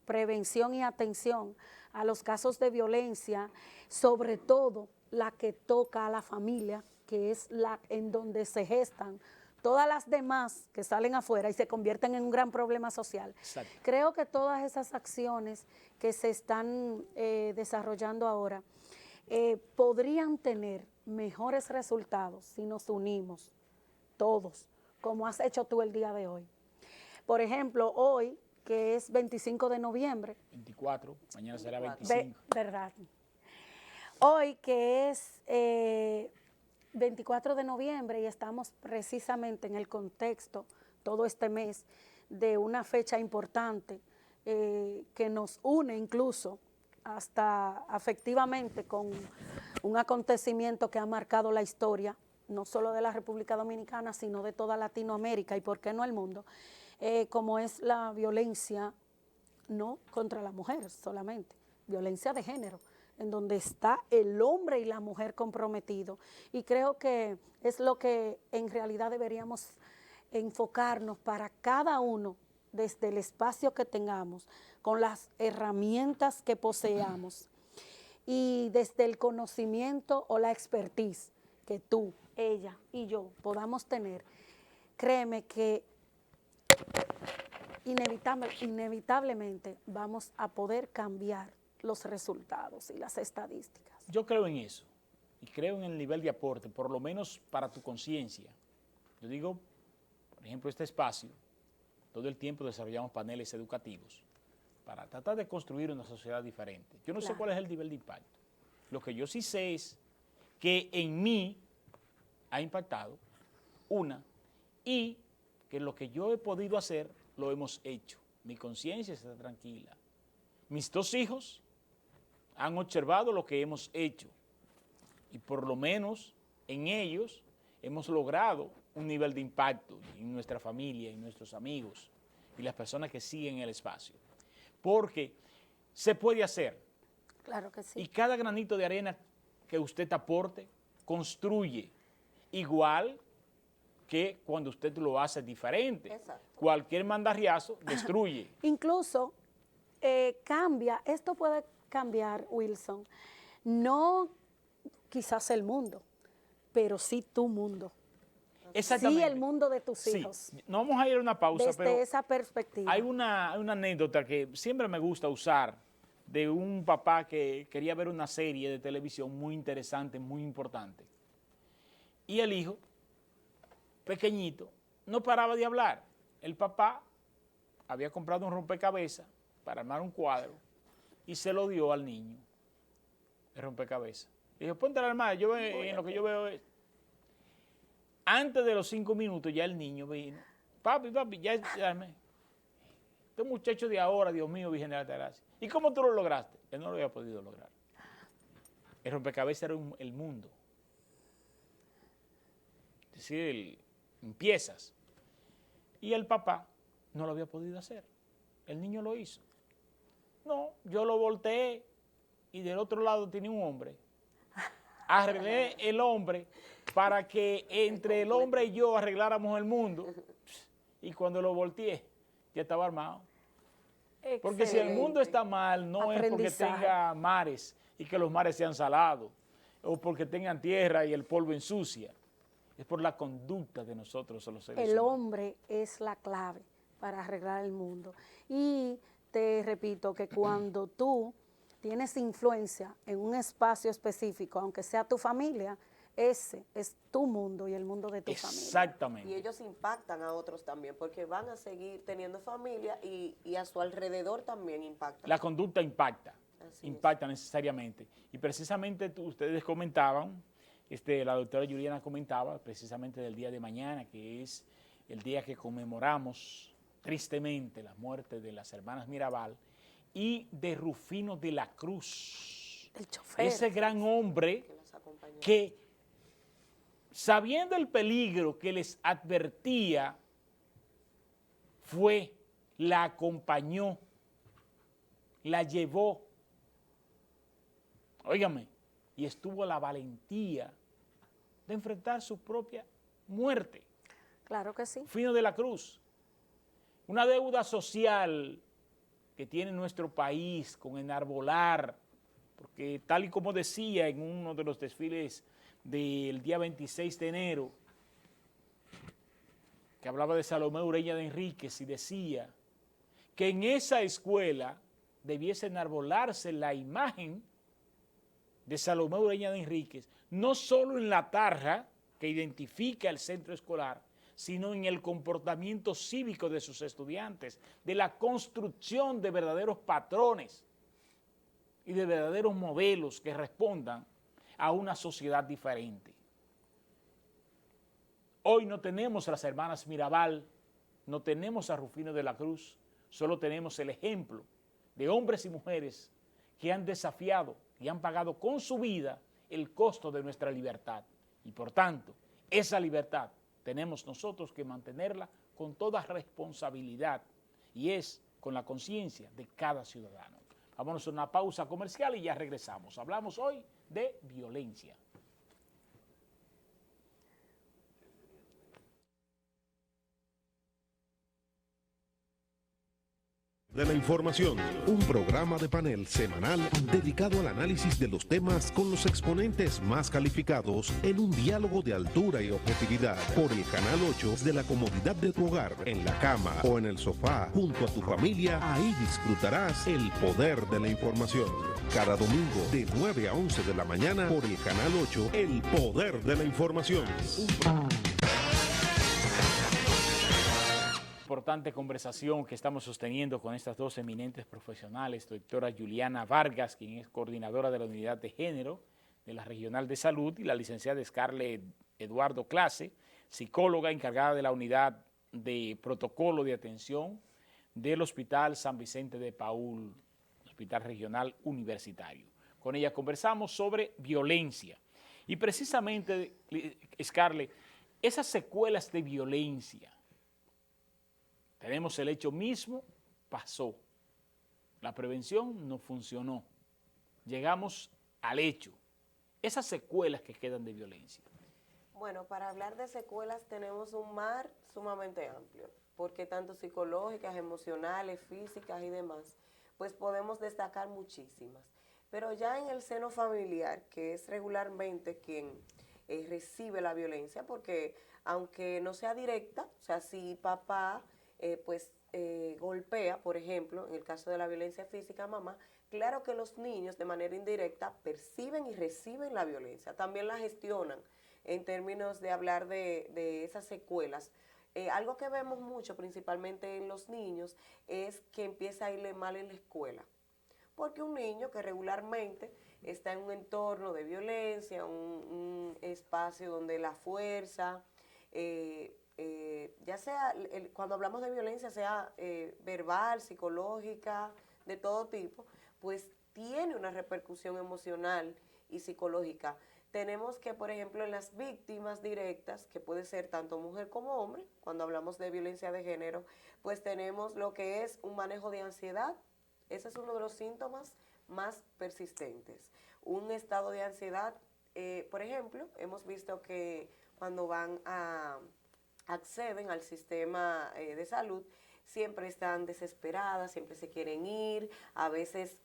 prevención y atención a los casos de violencia, sobre todo la que toca a la familia, que es la en donde se gestan todas las demás que salen afuera y se convierten en un gran problema social. Exacto. Creo que todas esas acciones que se están desarrollando ahora podrían tener mejores resultados si nos unimos todos, como has hecho tú el día de hoy. Por ejemplo, hoy, que es 25 de noviembre. 24, mañana será 25. Verdad. Hoy, que es 24 de noviembre y estamos precisamente en el contexto, todo este mes, de una fecha importante que nos une incluso hasta afectivamente con un acontecimiento que ha marcado la historia, no solo de la República Dominicana, sino de toda Latinoamérica y por qué no el mundo, como es la violencia, no contra la mujer solamente, violencia de género, en donde está el hombre y la mujer comprometidos. Y creo que es lo que en realidad deberíamos enfocarnos para cada uno desde el espacio que tengamos, con las herramientas que poseamos y desde el conocimiento o la expertise que tú, ella y yo podamos tener. Créeme que inevitablemente vamos a poder cambiar los resultados y las estadísticas. Yo creo en eso y creo en el nivel de aporte, por lo menos para tu conciencia. Yo digo, por ejemplo, este espacio, todo el tiempo desarrollamos paneles educativos para tratar de construir una sociedad diferente. Yo no sé cuál es el nivel de impacto. Lo que yo sí sé es que en mí ha impactado, y que lo que yo he podido hacer, lo hemos hecho. Mi conciencia está tranquila. Mis 2 hijos han observado lo que hemos hecho y por lo menos en ellos hemos logrado un nivel de impacto en nuestra familia, en nuestros amigos. y las personas que siguen el espacio. Porque se puede hacer. Claro que sí. Y cada granito de arena que usted aporte construye, igual que cuando usted lo hace diferente. Exacto. Cualquier mandarriazo destruye. Incluso cambia, esto puede cambiar, Wilson, no quizás el mundo, pero sí tu mundo. Exactamente. Sí, el mundo de tus Sí. hijos. No vamos a ir a una pausa, Desde pero esa perspectiva. hay una anécdota que siempre me gusta usar de un papá que quería ver una serie de televisión muy interesante, muy importante. Y el hijo, pequeñito, no paraba de hablar. El papá había comprado un rompecabezas para armar un cuadro y se lo dio al niño, el rompecabezas. Dijo, ponte a armar, yo en lo que yo veo es... Antes de los 5 minutos ya el niño vino, papi, ya armé. Este muchacho de ahora, Dios mío, Virgen de la Altagracia. ¿Y cómo tú lo lograste? Él no lo había podido lograr. El rompecabezas era el mundo. Es decir, en piezas. Y el papá no lo había podido hacer. El niño lo hizo. No, yo lo volteé y del otro lado tenía un hombre. Arreglé el hombre para que entre el hombre y yo arregláramos el mundo. Y cuando lo volteé, ya estaba armado. Porque si el mundo está mal, no es porque tenga mares y que los mares sean salados, o porque tengan tierra y el polvo ensucia. Es por la conducta de nosotros los seres humanos. El hombre es la clave para arreglar el mundo. Y te repito que cuando tú tienes influencia en un espacio específico, aunque sea tu familia, ese es tu mundo y el mundo de tu familia. Exactamente. Y ellos impactan a otros también, porque van a seguir teniendo familia y a su alrededor también impactan. La conducta impacta, Así impacta necesariamente. Y precisamente ustedes comentaban, la doctora Juliana comentaba precisamente del día de mañana, que es el día que conmemoramos tristemente la muerte de las hermanas Mirabal y de Rufino de la Cruz. El chofer. Ese gran hombre que los acompañó. que, sabiendo el peligro que les advertía, fue, la acompañó, la llevó, óigame, y estuvo la valentía de enfrentar su propia muerte. Claro que sí. Rufino de la Cruz, una deuda social que tiene nuestro país con enarbolar, porque tal y como decía en uno de los desfiles del día 26 de enero, que hablaba de Salomé Ureña de Enríquez y decía que en esa escuela debiese enarbolarse la imagen de Salomé Ureña de Enríquez, no solo en la tarja que identifica el centro escolar, sino en el comportamiento cívico de sus estudiantes, de la construcción de verdaderos patrones y de verdaderos modelos que respondan a una sociedad diferente. Hoy no tenemos a las hermanas Mirabal, no tenemos a Rufino de la Cruz, solo tenemos el ejemplo de hombres y mujeres que han desafiado y han pagado con su vida el costo de nuestra libertad. Y por tanto, esa libertad tenemos nosotros que mantenerla con toda responsabilidad y es con la conciencia de cada ciudadano. Vámonos a una pausa comercial y ya regresamos. Hablamos hoy de violencia. De la información, un programa de panel semanal dedicado al análisis de los temas con los exponentes más calificados en un diálogo de altura y objetividad por el Canal 8 de la comodidad de tu hogar, en la cama o en el sofá, junto a tu familia. Ahí disfrutarás el poder de la información. Cada domingo de 9 a 11 de la mañana por el Canal 8, el poder de la información. Importante conversación que estamos sosteniendo con estas dos eminentes profesionales, doctora Juliana Vargas, quien es coordinadora de la Unidad de Género de la Regional de Salud, y la licenciada Scarlett Eduardo Clase, psicóloga encargada de la Unidad de Protocolo de Atención del Hospital San Vicente de Paúl, Hospital Regional Universitario. Con ella conversamos sobre violencia. Y precisamente, Scarlett, esas secuelas de violencia Tenemos el hecho mismo, pasó. La prevención no funcionó. Llegamos al hecho. Esas secuelas que quedan de violencia. Bueno, para hablar de secuelas tenemos un mar sumamente amplio, porque tanto psicológicas, emocionales, físicas y demás, pues podemos destacar muchísimas. Pero ya en el seno familiar, que es regularmente quien recibe la violencia, porque aunque no sea directa, o sea, si papá golpea, por ejemplo, en el caso de la violencia física a mamá, claro que los niños de manera indirecta perciben y reciben la violencia, también la gestionan en términos de hablar de esas secuelas. Algo que vemos mucho, principalmente en los niños, es que empieza a irle mal en la escuela. Porque un niño que regularmente está en un entorno de violencia, un espacio donde la fuerza, ya sea, cuando hablamos de violencia, sea verbal, psicológica, de todo tipo, pues tiene una repercusión emocional y psicológica. Tenemos que, por ejemplo, en las víctimas directas, que puede ser tanto mujer como hombre, cuando hablamos de violencia de género, pues tenemos lo que es un manejo de ansiedad. Ese es uno de los síntomas más persistentes. Un estado de ansiedad, por ejemplo, hemos visto que cuando acceden al sistema de salud, siempre están desesperadas, siempre se quieren ir, a veces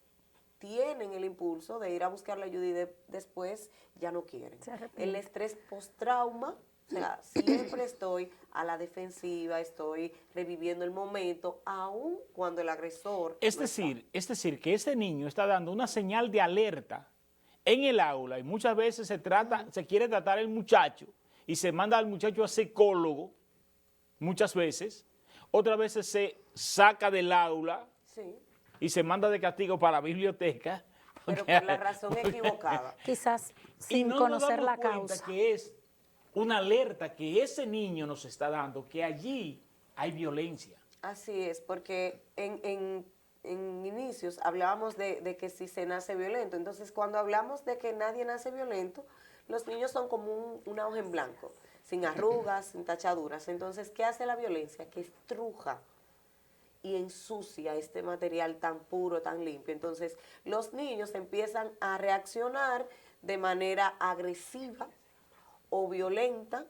tienen el impulso de ir a buscar la ayuda y después ya no quieren. El estrés post-trauma, o sea, siempre estoy a la defensiva, estoy reviviendo el momento, aun cuando el agresor... Es decir, que este niño está dando una señal de alerta en el aula y muchas veces se quiere tratar el muchacho y se manda al muchacho a psicólogo, muchas veces, otras veces se saca del aula. Sí. Y se manda de castigo para la biblioteca. Pero por la razón equivocada. Quizás sin conocer la causa. Que es una alerta que ese niño nos está dando, que allí hay violencia. Así es, porque en inicios hablábamos de que si se nace violento. Entonces, cuando hablamos de que nadie nace violento, los niños son como una hoja en blanco, sin arrugas, sin tachaduras. Entonces, ¿qué hace la violencia? Que estruja y ensucia este material tan puro, tan limpio. Entonces, los niños empiezan a reaccionar de manera agresiva o violenta,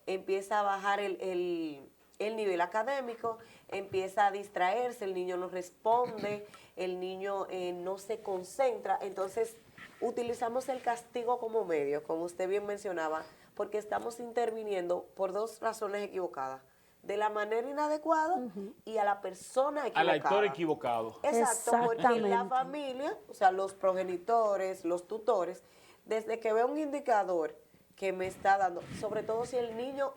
empieza a bajar el nivel académico, empieza a distraerse, el niño no responde, el niño no se concentra. Entonces, utilizamos el castigo como medio, como usted bien mencionaba, porque estamos interviniendo por dos razones equivocadas. De la manera inadecuada y a la persona equivocada. Al actor equivocado. Exacto, porque la familia, o sea, los progenitores, los tutores, desde que veo un indicador que me está dando, sobre todo si el niño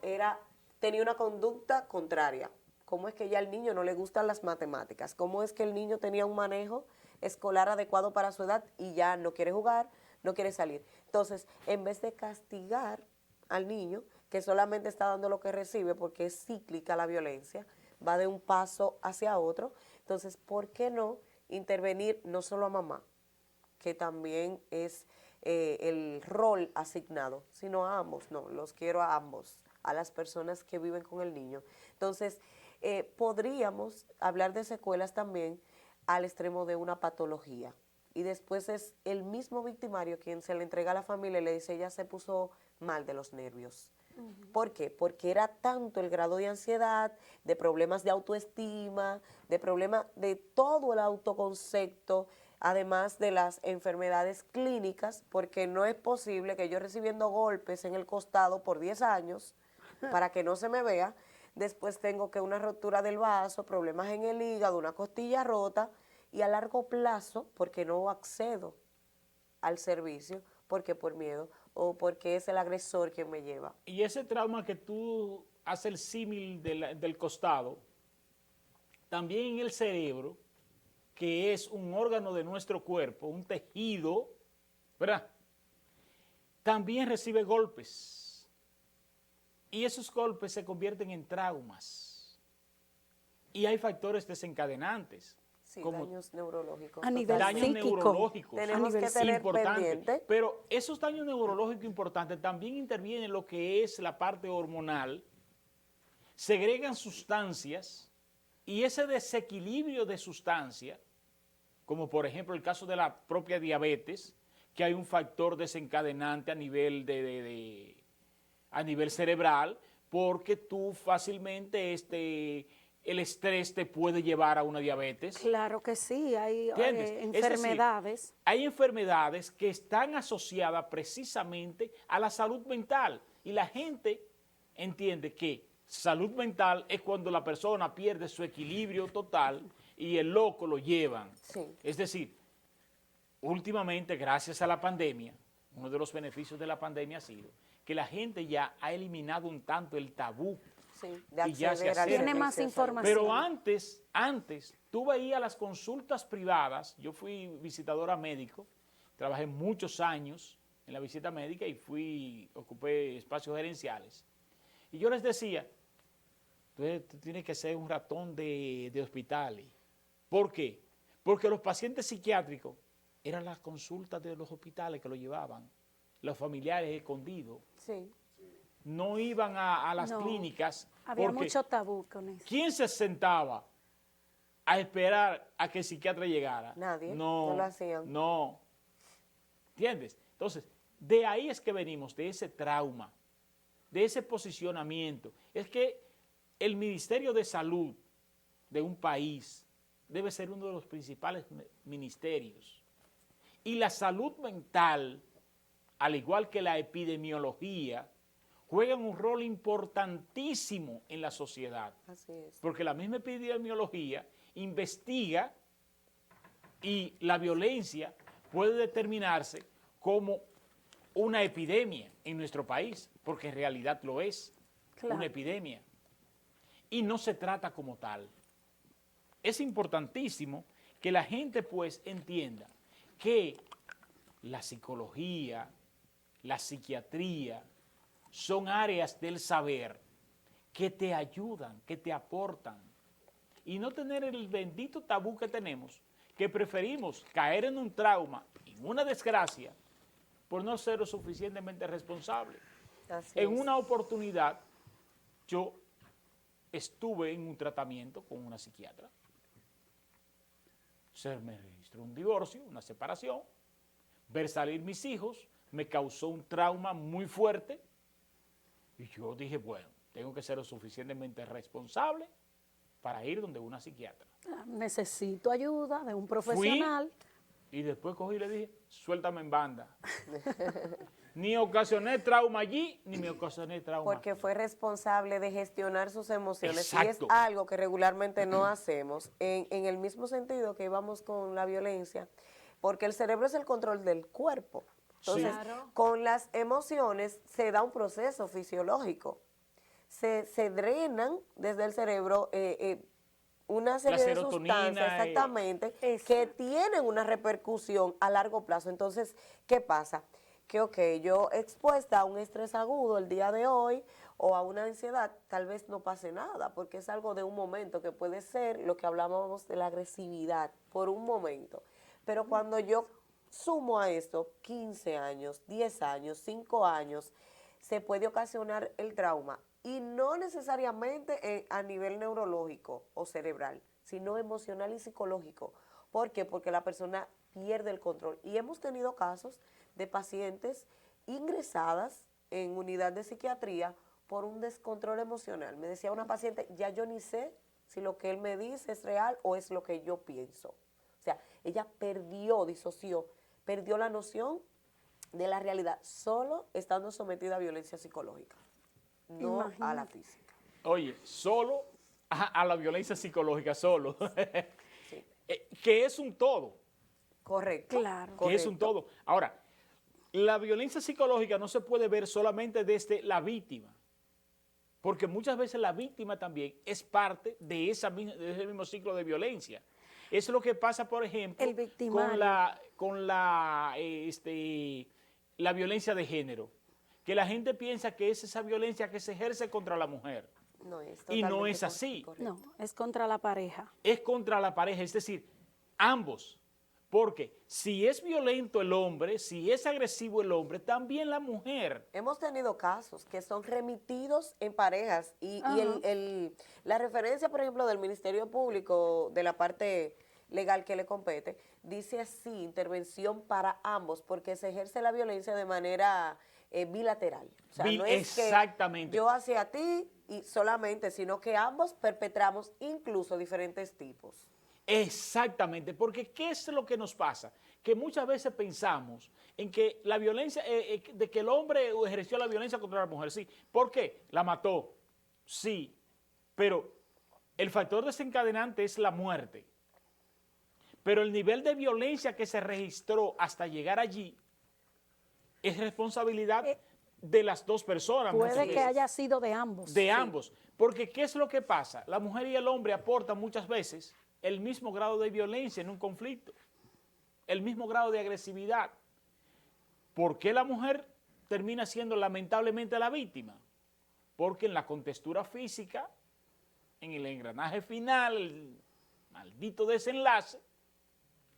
tenía una conducta contraria, cómo es que ya al niño no le gustan las matemáticas, cómo es que el niño tenía un manejo escolar adecuado para su edad y ya no quiere jugar, no quiere salir. Entonces, en vez de castigar al niño, que solamente está dando lo que recibe porque es cíclica la violencia, va de un paso hacia otro. Entonces, ¿por qué no intervenir no solo a mamá, que también es el rol asignado, sino a ambos? No, los quiero a ambos, a las personas que viven con el niño. Entonces, podríamos hablar de secuelas también al extremo de una patología. Y después es el mismo victimario quien se le entrega a la familia y le dice, ella se puso mal de los nervios. ¿Por qué? Porque era tanto el grado de ansiedad, de problemas de autoestima, de problemas de todo el autoconcepto, además de las enfermedades clínicas, porque no es posible que yo recibiendo golpes en el costado por 10 años, para que no se me vea, después tengo que una rotura del vaso, problemas en el hígado, una costilla rota, y a largo plazo, porque no accedo al servicio, porque por miedo, o porque es el agresor quien me lleva. Y ese trauma que tú haces el símil del costado, también en el cerebro, que es un órgano de nuestro cuerpo, un tejido, ¿verdad? También recibe golpes. Y esos golpes se convierten en traumas. Y hay factores desencadenantes. Sí, como daños neurológicos. A nivel daños psíquico. neurológicos. Tenemos que tener pendiente. Pero esos daños neurológicos importantes también intervienen lo que es la parte hormonal, segregan sustancias Y ese desequilibrio de sustancia, como por ejemplo el caso de la propia diabetes, que hay un factor desencadenante a nivel a nivel cerebral, porque tú fácilmente el estrés te puede llevar a una diabetes. Claro que sí, hay ¿Entiendes? Es decir, enfermedades. hay enfermedades que están asociadas precisamente a la salud mental y la gente entiende que salud mental es cuando la persona pierde su equilibrio total y el loco lo llevan. Sí. Es decir, últimamente, gracias a la pandemia, uno de los beneficios de la pandemia ha sido que la gente ya ha eliminado un tanto el tabú. Sí, de Y ya se acceder al acerca. Tiene más servicio de salud. información. Pero antes, tú veías las consultas privadas, yo fui visitadora médico, trabajé muchos años en la visita médica y ocupé espacios gerenciales. Y yo les decía, tú tienes que ser un ratón de hospitales. ¿Por qué? Porque los pacientes psiquiátricos eran las consultas de los hospitales que lo llevaban, los familiares escondidos. Sí. No iban a las No, clínicas. Había porque mucho tabú con eso. ¿quién se sentaba a esperar a que el psiquiatra llegara? Nadie, no lo hacían. No. ¿Entiendes? Entonces, de ahí es que venimos, de ese trauma, de ese posicionamiento. Es que el Ministerio de Salud de un país debe ser uno de los principales ministerios. Y la salud mental, al igual que la epidemiología, juegan un rol importantísimo en la sociedad. Así es. Porque la misma epidemiología investiga y la violencia puede determinarse como una epidemia en nuestro país, porque en realidad lo es, Claro. una epidemia. Y no se trata como tal. Es importantísimo que la gente pues entienda que la psicología, la psiquiatría, son áreas del saber que te ayudan, que te aportan. Y no tener el bendito tabú que tenemos, que preferimos caer en un trauma, en una desgracia, por no ser lo suficientemente responsable. Así En es. una oportunidad, yo estuve en un tratamiento con una psiquiatra. Se me registró un divorcio, una separación. Ver salir mis hijos me causó un trauma muy fuerte. Y yo dije, bueno, tengo que ser lo suficientemente responsable para ir donde una psiquiatra. Necesito ayuda de un profesional. Y después cogí y le dije, suéltame en banda. Ni ocasioné trauma allí, ni me ocasioné trauma Porque aquí. fue responsable de gestionar sus emociones. Y Exacto. es algo que regularmente no hacemos, en el mismo sentido que íbamos con la violencia, porque el cerebro es el control del cuerpo. Entonces, Sí. Claro. con las emociones se da un proceso fisiológico. Se drenan desde el cerebro una serie de serotonina, sustancias, exactamente, Exacto. que tienen una repercusión a largo plazo. Entonces, ¿qué pasa? Que, ok, yo expuesta a un estrés agudo el día de hoy o a una ansiedad, tal vez no pase nada, porque es algo de un momento que puede ser lo que hablábamos de la agresividad, por un momento. Pero cuando yo sumo a esto 15 años, 10 años, 5 años, se puede ocasionar el trauma. Y no necesariamente a nivel neurológico o cerebral, sino emocional y psicológico. ¿Por qué? Porque la persona pierde el control. Y hemos tenido casos de pacientes ingresadas en unidad de psiquiatría por un descontrol emocional. Me decía una paciente, ya yo ni sé si lo que él me dice es real o es lo que yo pienso. O sea, ella disoció, perdió la noción de la realidad, solo estando sometida a violencia psicológica, no a la Imagínate. física. Oye, solo a la violencia psicológica, solo. Sí. Que es un todo. Correcto. Claro. Que es un todo. Ahora, la violencia psicológica no se puede ver solamente desde la víctima, porque muchas veces la víctima también es parte de ese mismo ciclo de violencia. Eso es lo que pasa, por ejemplo, El victimario. con la violencia de género, que la gente piensa que es esa violencia que se ejerce contra la mujer. No es Y no totalmente es así. correcto. No, es contra la pareja. Es contra la pareja, es decir, ambos Porque si es violento el hombre, si es agresivo el hombre, también la mujer. Hemos tenido casos que son remitidos en parejas y Ajá. la referencia, por ejemplo, del Ministerio Público, de la parte legal que le compete, dice así, intervención para ambos, porque se ejerce la violencia de manera bilateral. O sea, no es Exactamente. que yo hacia ti y solamente, sino que ambos perpetramos incluso diferentes tipos. Exactamente, porque ¿qué es lo que nos pasa? Que muchas veces pensamos en que la violencia, de que el hombre ejerció la violencia contra la mujer, sí. ¿Por qué? La mató, sí, pero el factor desencadenante es la muerte. Pero el nivel de violencia que se registró hasta llegar allí es responsabilidad de las dos personas. Puede que haya sido de ambos. De ambos, porque ¿qué es lo que pasa? La mujer y el hombre aportan muchas veces el mismo grado de violencia en un conflicto, el mismo grado de agresividad. ¿Por qué la mujer termina siendo lamentablemente la víctima? Porque en la contextura física, en el engranaje final, el maldito desenlace,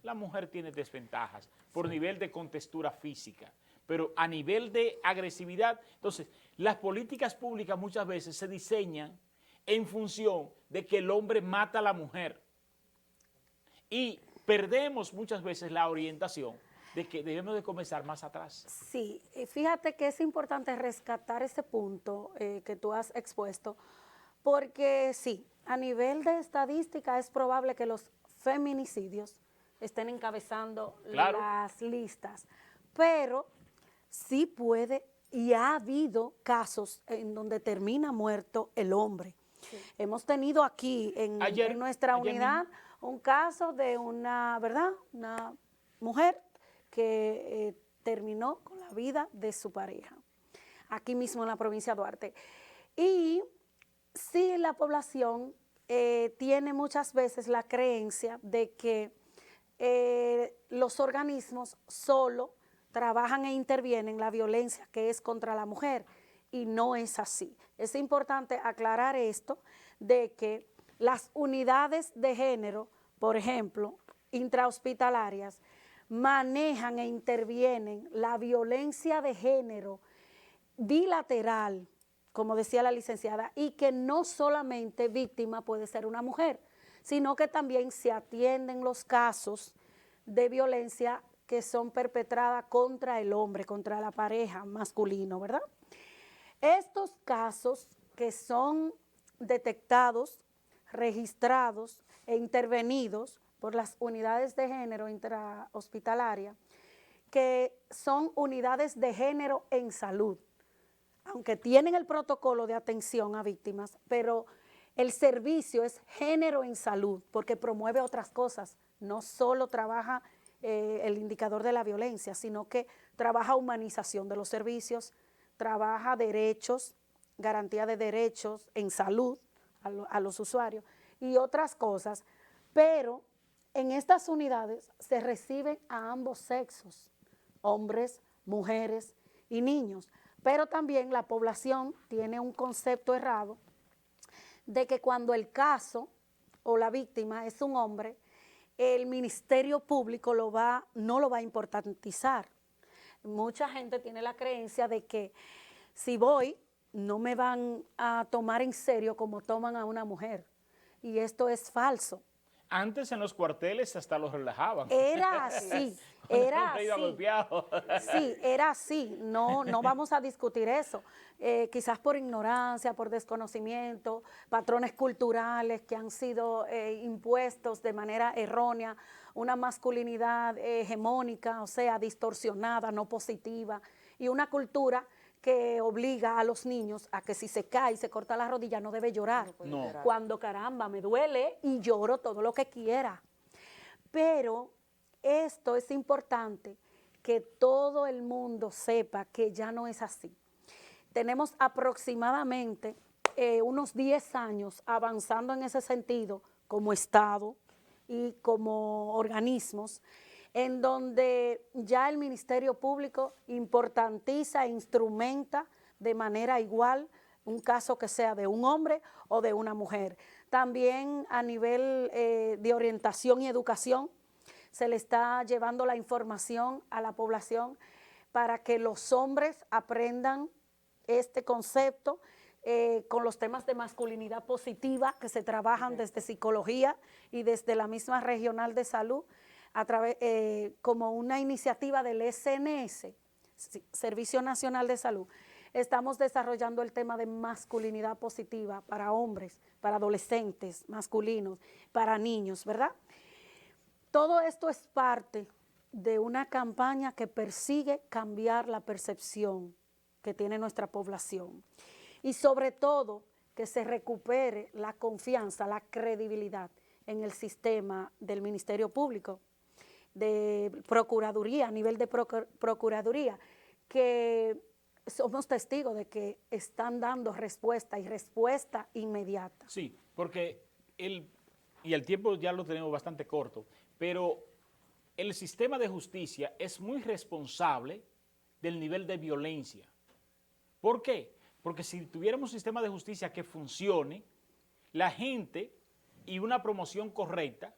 la mujer tiene desventajas por nivel de contextura física. Pero a nivel de agresividad, entonces, las políticas públicas muchas veces se diseñan en función de que el hombre mata a la mujer. Y perdemos muchas veces la orientación de que debemos de comenzar más atrás. Sí, fíjate que es importante rescatar ese punto que tú has expuesto, porque sí, a nivel de estadística es probable que los feminicidios estén encabezando las listas, pero sí puede y ha habido casos en donde termina muerto el hombre. Sí. Hemos tenido aquí en nuestra unidad un caso de una mujer que terminó con la vida de su pareja, aquí mismo en la provincia de Duarte. Y sí, la población tiene muchas veces la creencia de que los organismos solo trabajan e intervienen la violencia que es contra la mujer, y no es así. Es importante aclarar esto, de que las unidades de género, por ejemplo, intrahospitalarias, manejan e intervienen la violencia de género bilateral, como decía la licenciada, y que no solamente víctima puede ser una mujer, sino que también se atienden los casos de violencia que son perpetradas contra el hombre, contra la pareja masculino, ¿verdad? Estos casos que son detectados, registrados e intervenidos por las unidades de género intrahospitalaria, que son unidades de género en salud, aunque tienen el protocolo de atención a víctimas, pero el servicio es género en salud, porque promueve otras cosas, no solo trabaja el indicador de la violencia, sino que trabaja humanización de los servicios, trabaja derechos, garantía de derechos en salud a los usuarios y otras cosas, pero en estas unidades se reciben a ambos sexos, hombres, mujeres y niños, pero también la población tiene un concepto errado de que cuando el caso o la víctima es un hombre, el Ministerio Público no lo va a importantizar. Mucha gente tiene la creencia de que si voy, no me van a tomar en serio como toman a una mujer. Y esto es falso. Antes en los cuarteles hasta los relajaban. Era así, era así. Sí, era así, no vamos a discutir eso. Quizás por ignorancia, por desconocimiento, patrones culturales que han sido impuestos de manera errónea, una masculinidad hegemónica, o sea, distorsionada, no positiva, y una cultura que obliga a los niños a que si se cae y se corta la rodilla no debe llorar. No. Cuando caramba me duele y lloro todo lo que quiera. Pero esto es importante que todo el mundo sepa que ya no es así. Tenemos aproximadamente unos 10 años avanzando en ese sentido como Estado y como organismos, en donde ya el Ministerio Público importantiza e instrumenta de manera igual un caso que sea de un hombre o de una mujer. También a nivel de orientación y educación se le está llevando la información a la población para que los hombres aprendan este concepto con los temas de masculinidad positiva que se trabajan desde psicología y desde la misma regional de salud, a través, como una iniciativa del SNS, Servicio Nacional de Salud. Estamos desarrollando el tema de masculinidad positiva para hombres, para adolescentes masculinos, para niños, ¿verdad? Todo esto es parte de una campaña que persigue cambiar la percepción que tiene nuestra población y sobre todo que se recupere la confianza, la credibilidad en el sistema del Ministerio Público, de Procuraduría, a nivel de Procuraduría, que somos testigos de que están dando respuesta y respuesta inmediata. Sí, porque el tiempo ya lo tenemos bastante corto, pero el sistema de justicia es muy responsable del nivel de violencia. ¿Por qué? Porque si tuviéramos un sistema de justicia que funcione, la gente y una promoción correcta,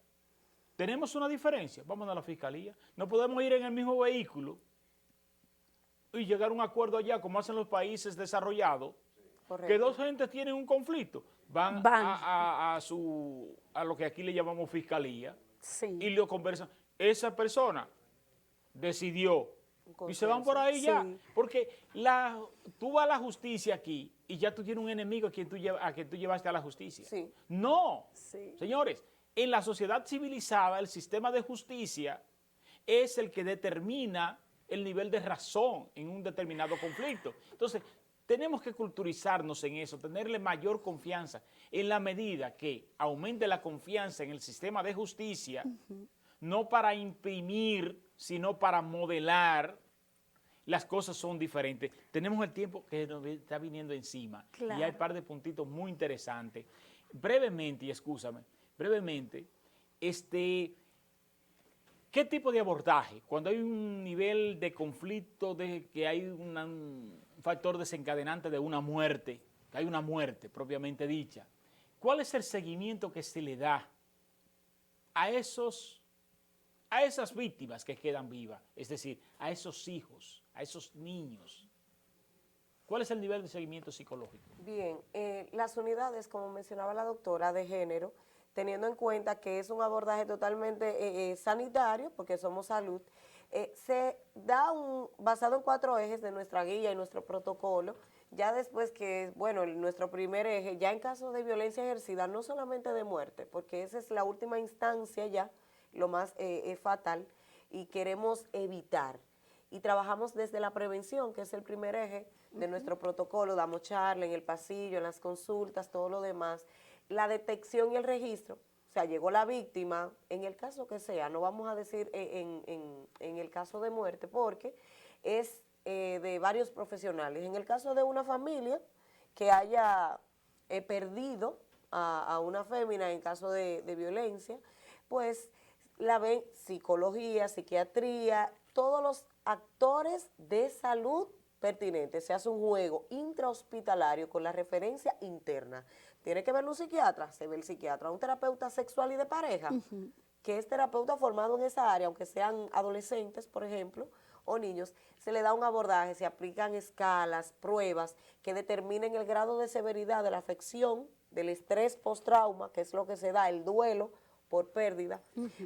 tenemos una diferencia. Vamos a la fiscalía. No podemos ir en el mismo vehículo y llegar a un acuerdo allá, como hacen los países desarrollados, Correcto. que dos gentes tienen un conflicto, van. A lo que aquí le llamamos fiscalía, Sí. y lo conversan. Esa persona decidió y se van por ahí ya, Sí. porque tú vas a la justicia aquí y ya tú tienes un enemigo a quien tú llevaste a la justicia. Sí. No, Sí. señores, en la sociedad civilizada el sistema de justicia es el que determina el nivel de razón en un determinado conflicto. Entonces, tenemos que culturizarnos en eso, tenerle mayor confianza. En la medida que aumente la confianza en el sistema de justicia, no para imprimir, sino para modelar, las cosas son diferentes. Tenemos el tiempo que nos está viniendo encima. Claro. Y hay un par de puntitos muy interesantes. Brevemente, y excúsame, brevemente, ¿qué tipo de abordaje? Cuando hay un nivel de conflicto, de que hay un factor desencadenante de una muerte, que hay una muerte propiamente dicha, ¿cuál es el seguimiento que se le da a esas víctimas que quedan vivas? Es decir, a esos hijos, a esos niños. ¿Cuál es el nivel de seguimiento psicológico? Bien, las unidades, como mencionaba la doctora, de género, teniendo en cuenta que es un abordaje totalmente sanitario, porque somos salud, se da basado en 4 ejes de nuestra guía y nuestro protocolo. Ya después que, bueno, nuestro primer eje, ya en caso de violencia ejercida, no solamente de muerte, porque esa es la última instancia ya, lo más fatal, y queremos evitar. Y trabajamos desde la prevención, que es el primer eje de nuestro protocolo, damos charla en el pasillo, en las consultas, todo lo demás. La detección y el registro, o sea, llegó la víctima, en el caso que sea, no vamos a decir en el caso de muerte, porque es de varios profesionales. En el caso de una familia que haya perdido a una fémina en caso de violencia, pues la ven psicología, psiquiatría, todos los actores de salud pertinentes. Se hace un juego intrahospitalario con la referencia interna. Tiene que verlo un psiquiatra, se ve el psiquiatra, un terapeuta sexual y de pareja, que es terapeuta formado en esa área, aunque sean adolescentes, por ejemplo, o niños, se le da un abordaje, se aplican escalas, pruebas que determinen el grado de severidad de la afección, del estrés post-trauma, que es lo que se da, el duelo por pérdida,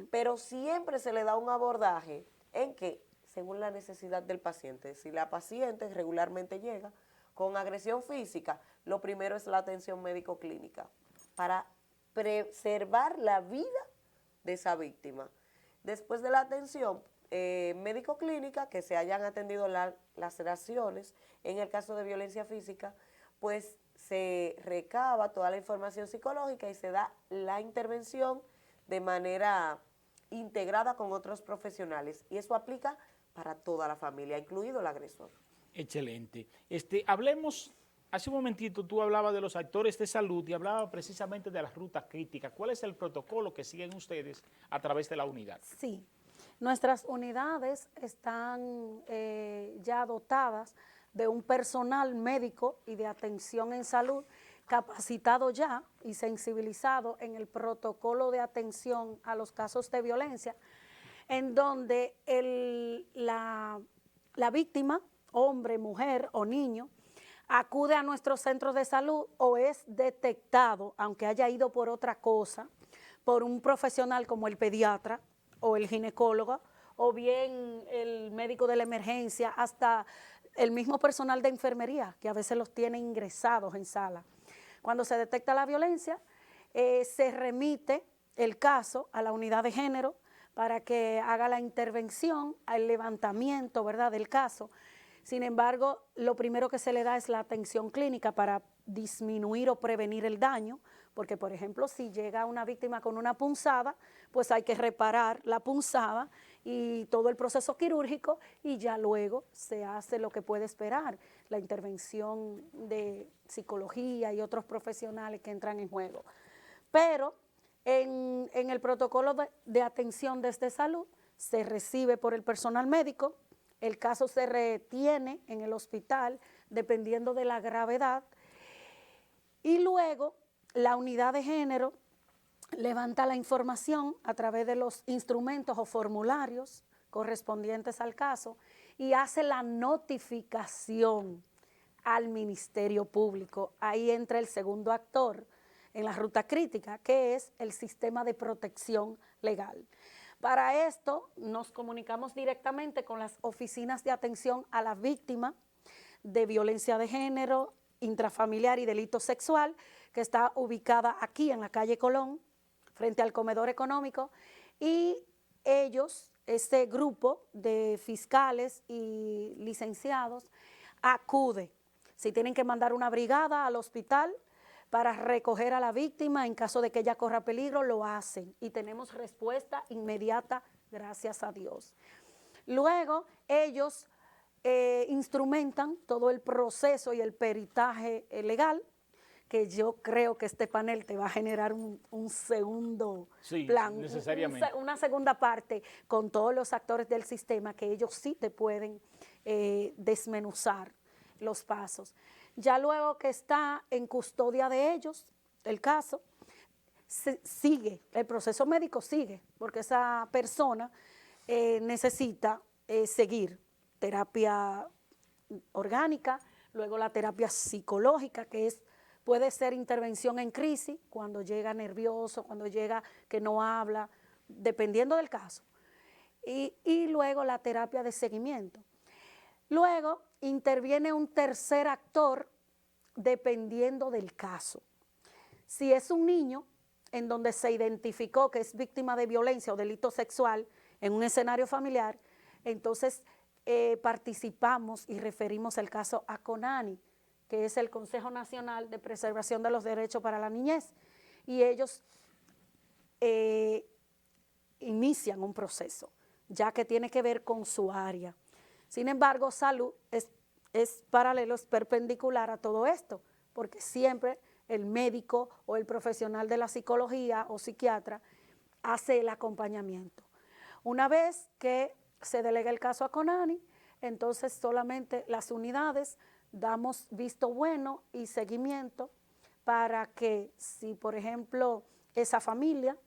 pero siempre se le da un abordaje en que, según la necesidad del paciente, si la paciente regularmente llega con agresión física, lo primero es la atención médico-clínica para preservar la vida de esa víctima. Después de la atención médico-clínica, que se hayan atendido las laceraciones, en el caso de violencia física, pues se recaba toda la información psicológica y se da la intervención de manera integrada con otros profesionales. Y eso aplica para toda la familia, incluido el agresor. Excelente. Hablemos, hace un momentito tú hablabas de los actores de salud y hablabas precisamente de las rutas críticas. ¿Cuál es el protocolo que siguen ustedes a través de la unidad? Sí, nuestras unidades están ya dotadas de un personal médico y de atención en salud capacitado ya y sensibilizado en el protocolo de atención a los casos de violencia, en donde la víctima, hombre, mujer o niño, acude a nuestros centros de salud o es detectado, aunque haya ido por otra cosa, por un profesional como el pediatra o el ginecólogo, o bien el médico de la emergencia, hasta el mismo personal de enfermería, que a veces los tiene ingresados en sala. Cuando se detecta la violencia, se remite el caso a la unidad de género para que haga la intervención, el levantamiento, ¿verdad?, del caso. Sin embargo, lo primero que se le da es la atención clínica para disminuir o prevenir el daño, porque, por ejemplo, si llega una víctima con una punzada, pues hay que reparar la punzada y todo el proceso quirúrgico, y ya luego se hace lo que puede esperar, la intervención de psicología y otros profesionales que entran en juego. Pero en el protocolo de atención desde salud se recibe por el personal médico, el caso se retiene en el hospital dependiendo de la gravedad, y luego la unidad de género levanta la información a través de los instrumentos o formularios correspondientes al caso y hace la notificación al Ministerio Público. Ahí entra el segundo actor en la ruta crítica, que es el sistema de protección legal. Para esto nos comunicamos directamente con las oficinas de atención a la víctima de violencia de género, intrafamiliar y delito sexual, que está ubicada aquí en la calle Colón, frente al comedor económico, y ellos, este grupo de fiscales y licenciados, acude. Si tienen que mandar una brigada al hospital para recoger a la víctima en caso de que ella corra peligro, lo hacen y tenemos respuesta inmediata, gracias a Dios. Luego ellos instrumentan todo el proceso y el peritaje legal, que yo creo que este panel te va a generar un segundo plan, necesariamente. una segunda parte con todos los actores del sistema, que ellos sí te pueden desmenuzar los pasos. Ya luego que está en custodia de ellos el caso, sigue, el proceso médico sigue, porque esa persona necesita seguir terapia orgánica, luego la terapia psicológica, que puede ser intervención en crisis, cuando llega nervioso, cuando llega que no habla, dependiendo del caso, y luego la terapia de seguimiento. Luego interviene un tercer actor dependiendo del caso. Si es un niño en donde se identificó que es víctima de violencia o delito sexual en un escenario familiar, entonces participamos y referimos el caso a CONANI, que es el Consejo Nacional de Preservación de los Derechos para la Niñez, y ellos inician un proceso, ya que tiene que ver con su área. Sin embargo, salud es paralelo, es perpendicular a todo esto, porque siempre el médico o el profesional de la psicología o psiquiatra hace el acompañamiento. Una vez que se delega el caso a CONANI, entonces solamente las unidades damos visto bueno y seguimiento para que si, por ejemplo, esa familia,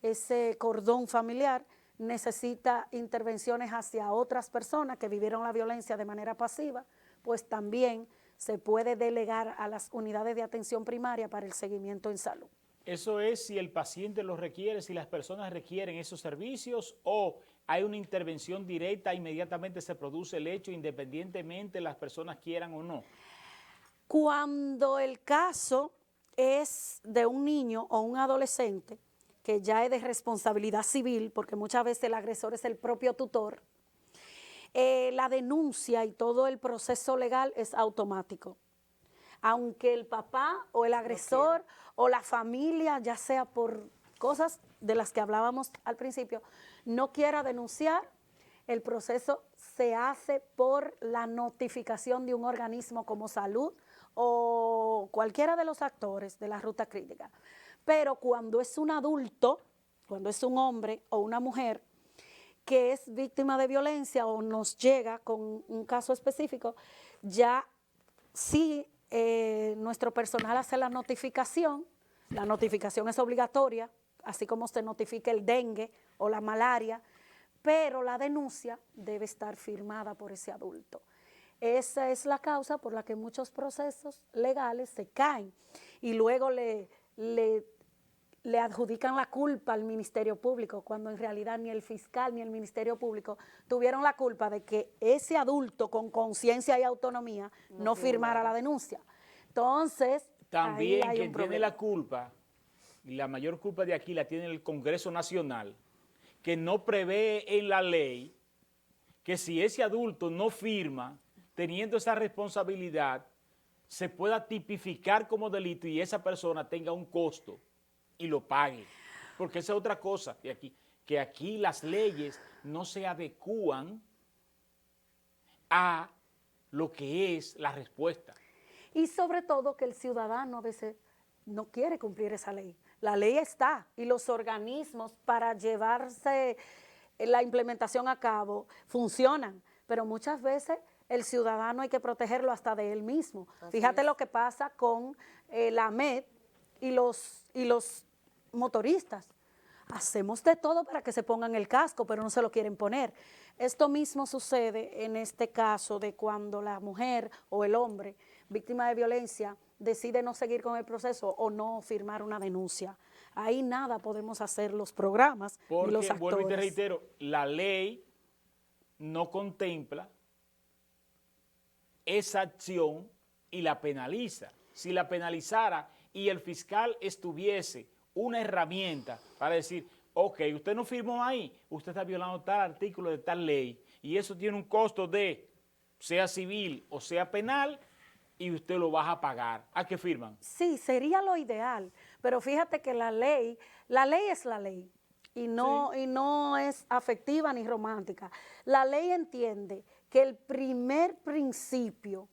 ese cordón familiar necesita intervenciones hacia otras personas que vivieron la violencia de manera pasiva, pues también se puede delegar a las unidades de atención primaria para el seguimiento en salud. Eso es si el paciente lo requiere, si las personas requieren esos servicios, o hay una intervención directa, inmediatamente se produce el hecho independientemente las personas quieran o no. Cuando el caso es de un niño o un adolescente, que ya es de responsabilidad civil, porque muchas veces el agresor es el propio tutor, la denuncia y todo el proceso legal es automático. Aunque el papá o el agresor o la familia, ya sea por cosas de las que hablábamos al principio, no quiera denunciar, el proceso se hace por la notificación de un organismo como salud o cualquiera de los actores de la ruta crítica. Pero cuando es un adulto, cuando es un hombre o una mujer que es víctima de violencia o nos llega con un caso específico, ya sí nuestro personal hace la notificación es obligatoria, así como se notifica el dengue o la malaria, pero la denuncia debe estar firmada por ese adulto. Esa es la causa por la que muchos procesos legales se caen y luego le adjudican la culpa al Ministerio Público, cuando en realidad ni el fiscal ni el Ministerio Público tuvieron la culpa de que ese adulto con conciencia y autonomía no firmara la denuncia. Entonces, también ahí hay quien un tiene problema. la culpa, y la mayor culpa de aquí la tiene el Congreso Nacional, que no prevé en la ley que si ese adulto no firma, teniendo esa responsabilidad, se pueda tipificar como delito y esa persona tenga un costo y lo pague. Porque esa es otra cosa, que aquí las leyes no se adecúan a lo que es la respuesta. Y sobre todo que el ciudadano a veces no quiere cumplir esa ley. La ley está y los organismos para llevarse la implementación a cabo funcionan, pero muchas veces el ciudadano hay que protegerlo hasta de él mismo. Fíjate lo que pasa con la MED y los motoristas. Hacemos de todo para que se pongan el casco, pero no se lo quieren poner. Esto mismo sucede en este caso de cuando la mujer o el hombre, víctima de violencia, decide no seguir con el proceso o no firmar una denuncia. Ahí nada podemos hacer los programas Porque, y los actores. vuelvo y te reitero, la ley no contempla esa acción y la penaliza. Si la penalizara y el fiscal estuviese una herramienta para decir, ok, usted no firmó ahí, usted está violando tal artículo de tal ley y eso tiene un costo de, sea civil o sea penal, y usted lo va a pagar. ¿A qué firman? Sí, sería lo ideal, pero fíjate que la ley es la ley y no es afectiva ni romántica. La ley entiende que el primer principio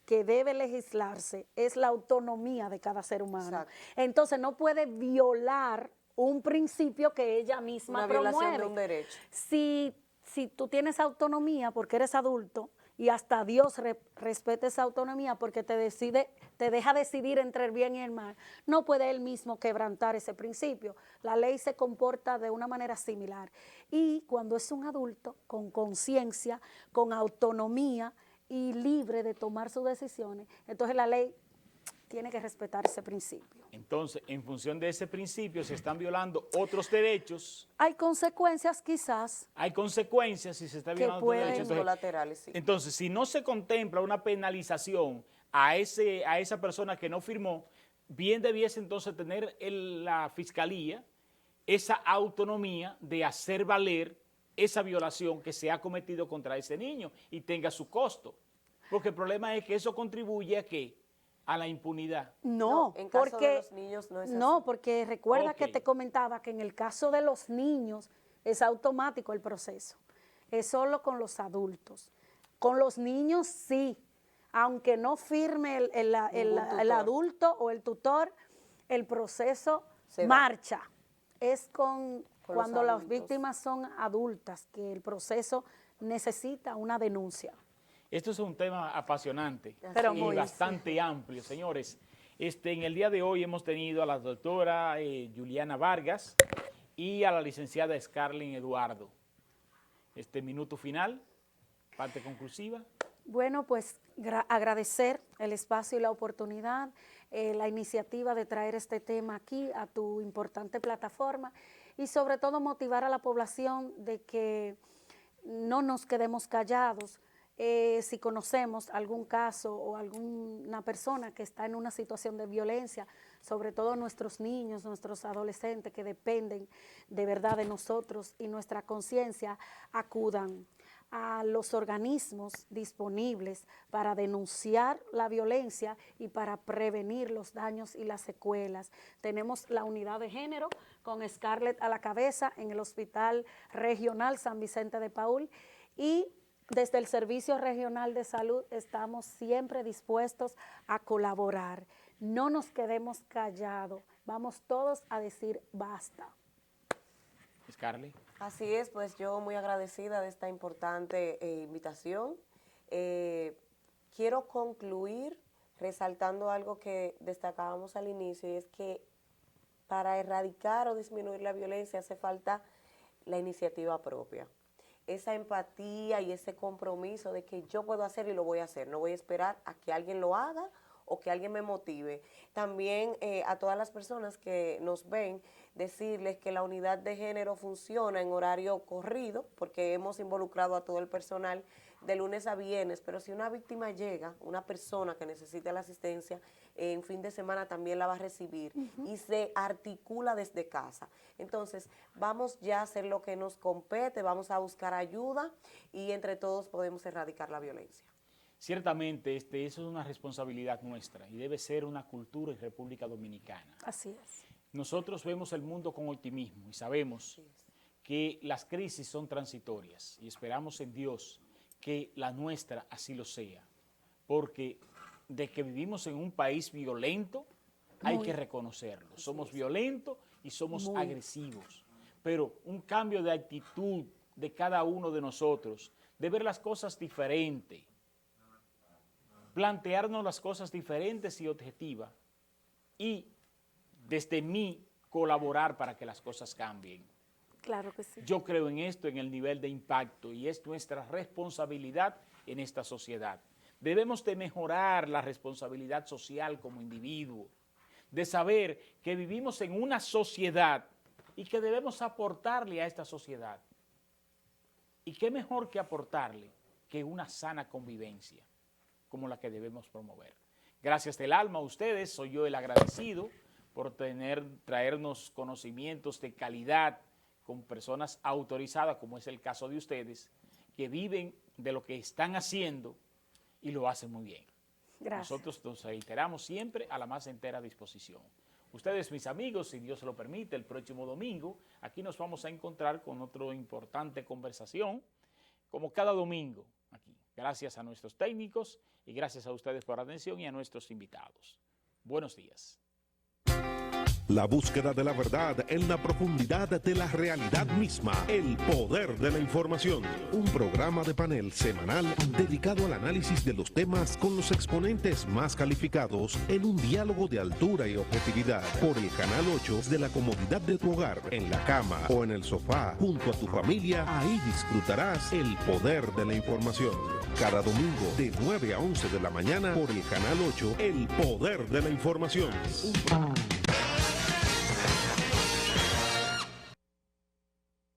que debe legislarse es la autonomía de cada ser humano. Exacto. Entonces no puede violar un principio que ella misma Una promueve. violación de un derecho. Si tú tienes autonomía porque eres adulto y hasta Dios respeta esa autonomía porque te deja decidir entre el bien y el mal, no puede él mismo quebrantar ese principio. La ley se comporta de una manera similar. Y cuando es un adulto con conciencia, con autonomía y libre de tomar sus decisiones, entonces la ley tiene que respetar ese principio. Entonces, en función de ese principio, se están violando otros derechos. Hay consecuencias quizás. Hay consecuencias si se está violando otros pueden- derechos. Entonces, Colaterales, sí. entonces, si no se contempla una penalización a esa persona que no firmó, bien debiese entonces tener la fiscalía esa autonomía de hacer valer esa violación que se ha cometido contra ese niño y tenga su costo. Porque el problema es que eso contribuye a ¿qué? A la impunidad. No, en caso porque, de los niños no es así. no, porque recuerda Ok. que te comentaba que en el caso de los niños es automático el proceso. Es solo con los adultos. Con los niños sí, aunque no firme el adulto o el tutor, el proceso Se da. marcha. Es Con los cuando las adultos. víctimas son adultas que el proceso necesita una denuncia. Esto es un tema apasionante Pero y muy, bastante amplio, señores. En el día de hoy hemos tenido a la doctora Juliana Vargas y a la licenciada Scarlett Eduardo. Minuto final, parte conclusiva. Bueno, pues agradecer el espacio y la oportunidad, la iniciativa de traer este tema aquí a tu importante plataforma y sobre todo motivar a la población de que no nos quedemos callados. Si conocemos algún caso o alguna persona que está en una situación de violencia, sobre todo nuestros niños, nuestros adolescentes que dependen de verdad de nosotros y nuestra conciencia, acudan a los organismos disponibles para denunciar la violencia y para prevenir los daños y las secuelas. Tenemos la unidad de género con Scarlett a la cabeza en el Hospital Regional San Vicente de Paúl y desde el Servicio Regional de Salud estamos siempre dispuestos a colaborar. No nos quedemos callados, vamos todos a decir basta. Scarlett. Así es, pues yo muy agradecida de esta importante invitación. Quiero concluir resaltando algo que destacábamos al inicio, y es que para erradicar o disminuir la violencia hace falta la iniciativa propia. esa empatía y ese compromiso de que yo puedo hacer y lo voy a hacer. No voy a esperar a que alguien lo haga o que alguien me motive. También a todas las personas que nos ven, decirles que la unidad de género funciona en horario corrido, porque hemos involucrado a todo el personal de lunes a viernes, pero si una víctima llega, una persona que necesita la asistencia, en fin de semana también la va a recibir y se articula desde casa. Entonces, vamos ya a hacer lo que nos compete, vamos a buscar ayuda y entre todos podemos erradicar la violencia. Ciertamente, eso es una responsabilidad nuestra y debe ser una cultura en República Dominicana. Así es. Nosotros vemos el mundo con optimismo y sabemos que las crisis son transitorias y esperamos en Dios que la nuestra así lo sea, porque de que vivimos en un país violento hay que reconocerlo. Somos violentos y somos agresivos, pero un cambio de actitud de cada uno de nosotros, de ver las cosas diferentes, plantearnos las cosas diferentes y objetivas y desde mí colaborar para que las cosas cambien. Claro que sí. Yo creo en esto, en el nivel de impacto, y es nuestra responsabilidad en esta sociedad. Debemos de mejorar la responsabilidad social como individuo, de saber que vivimos en una sociedad y que debemos aportarle a esta sociedad. ¿Y qué mejor que aportarle que una sana convivencia como la que debemos promover? Gracias del alma a ustedes, soy yo el agradecido por traernos conocimientos de calidad con personas autorizadas, como es el caso de ustedes, que viven de lo que están haciendo y lo hacen muy bien. Gracias. Nosotros nos reiteramos siempre a la más entera disposición. Ustedes, mis amigos, si Dios lo permite, el próximo domingo, aquí nos vamos a encontrar con otra importante conversación, como cada domingo aquí. Gracias a nuestros técnicos y gracias a ustedes por la atención y a nuestros invitados. Buenos días. La búsqueda de la verdad en la profundidad de la realidad misma. El poder de la información. Un programa de panel semanal dedicado al análisis de los temas con los exponentes más calificados en un diálogo de altura y objetividad. Por el Canal 8 de la comodidad de tu hogar, en la cama o en el sofá, junto a tu familia. Ahí disfrutarás el poder de la información. Cada domingo de 9 a 11 de la mañana por el Canal 8, El Poder de la Información.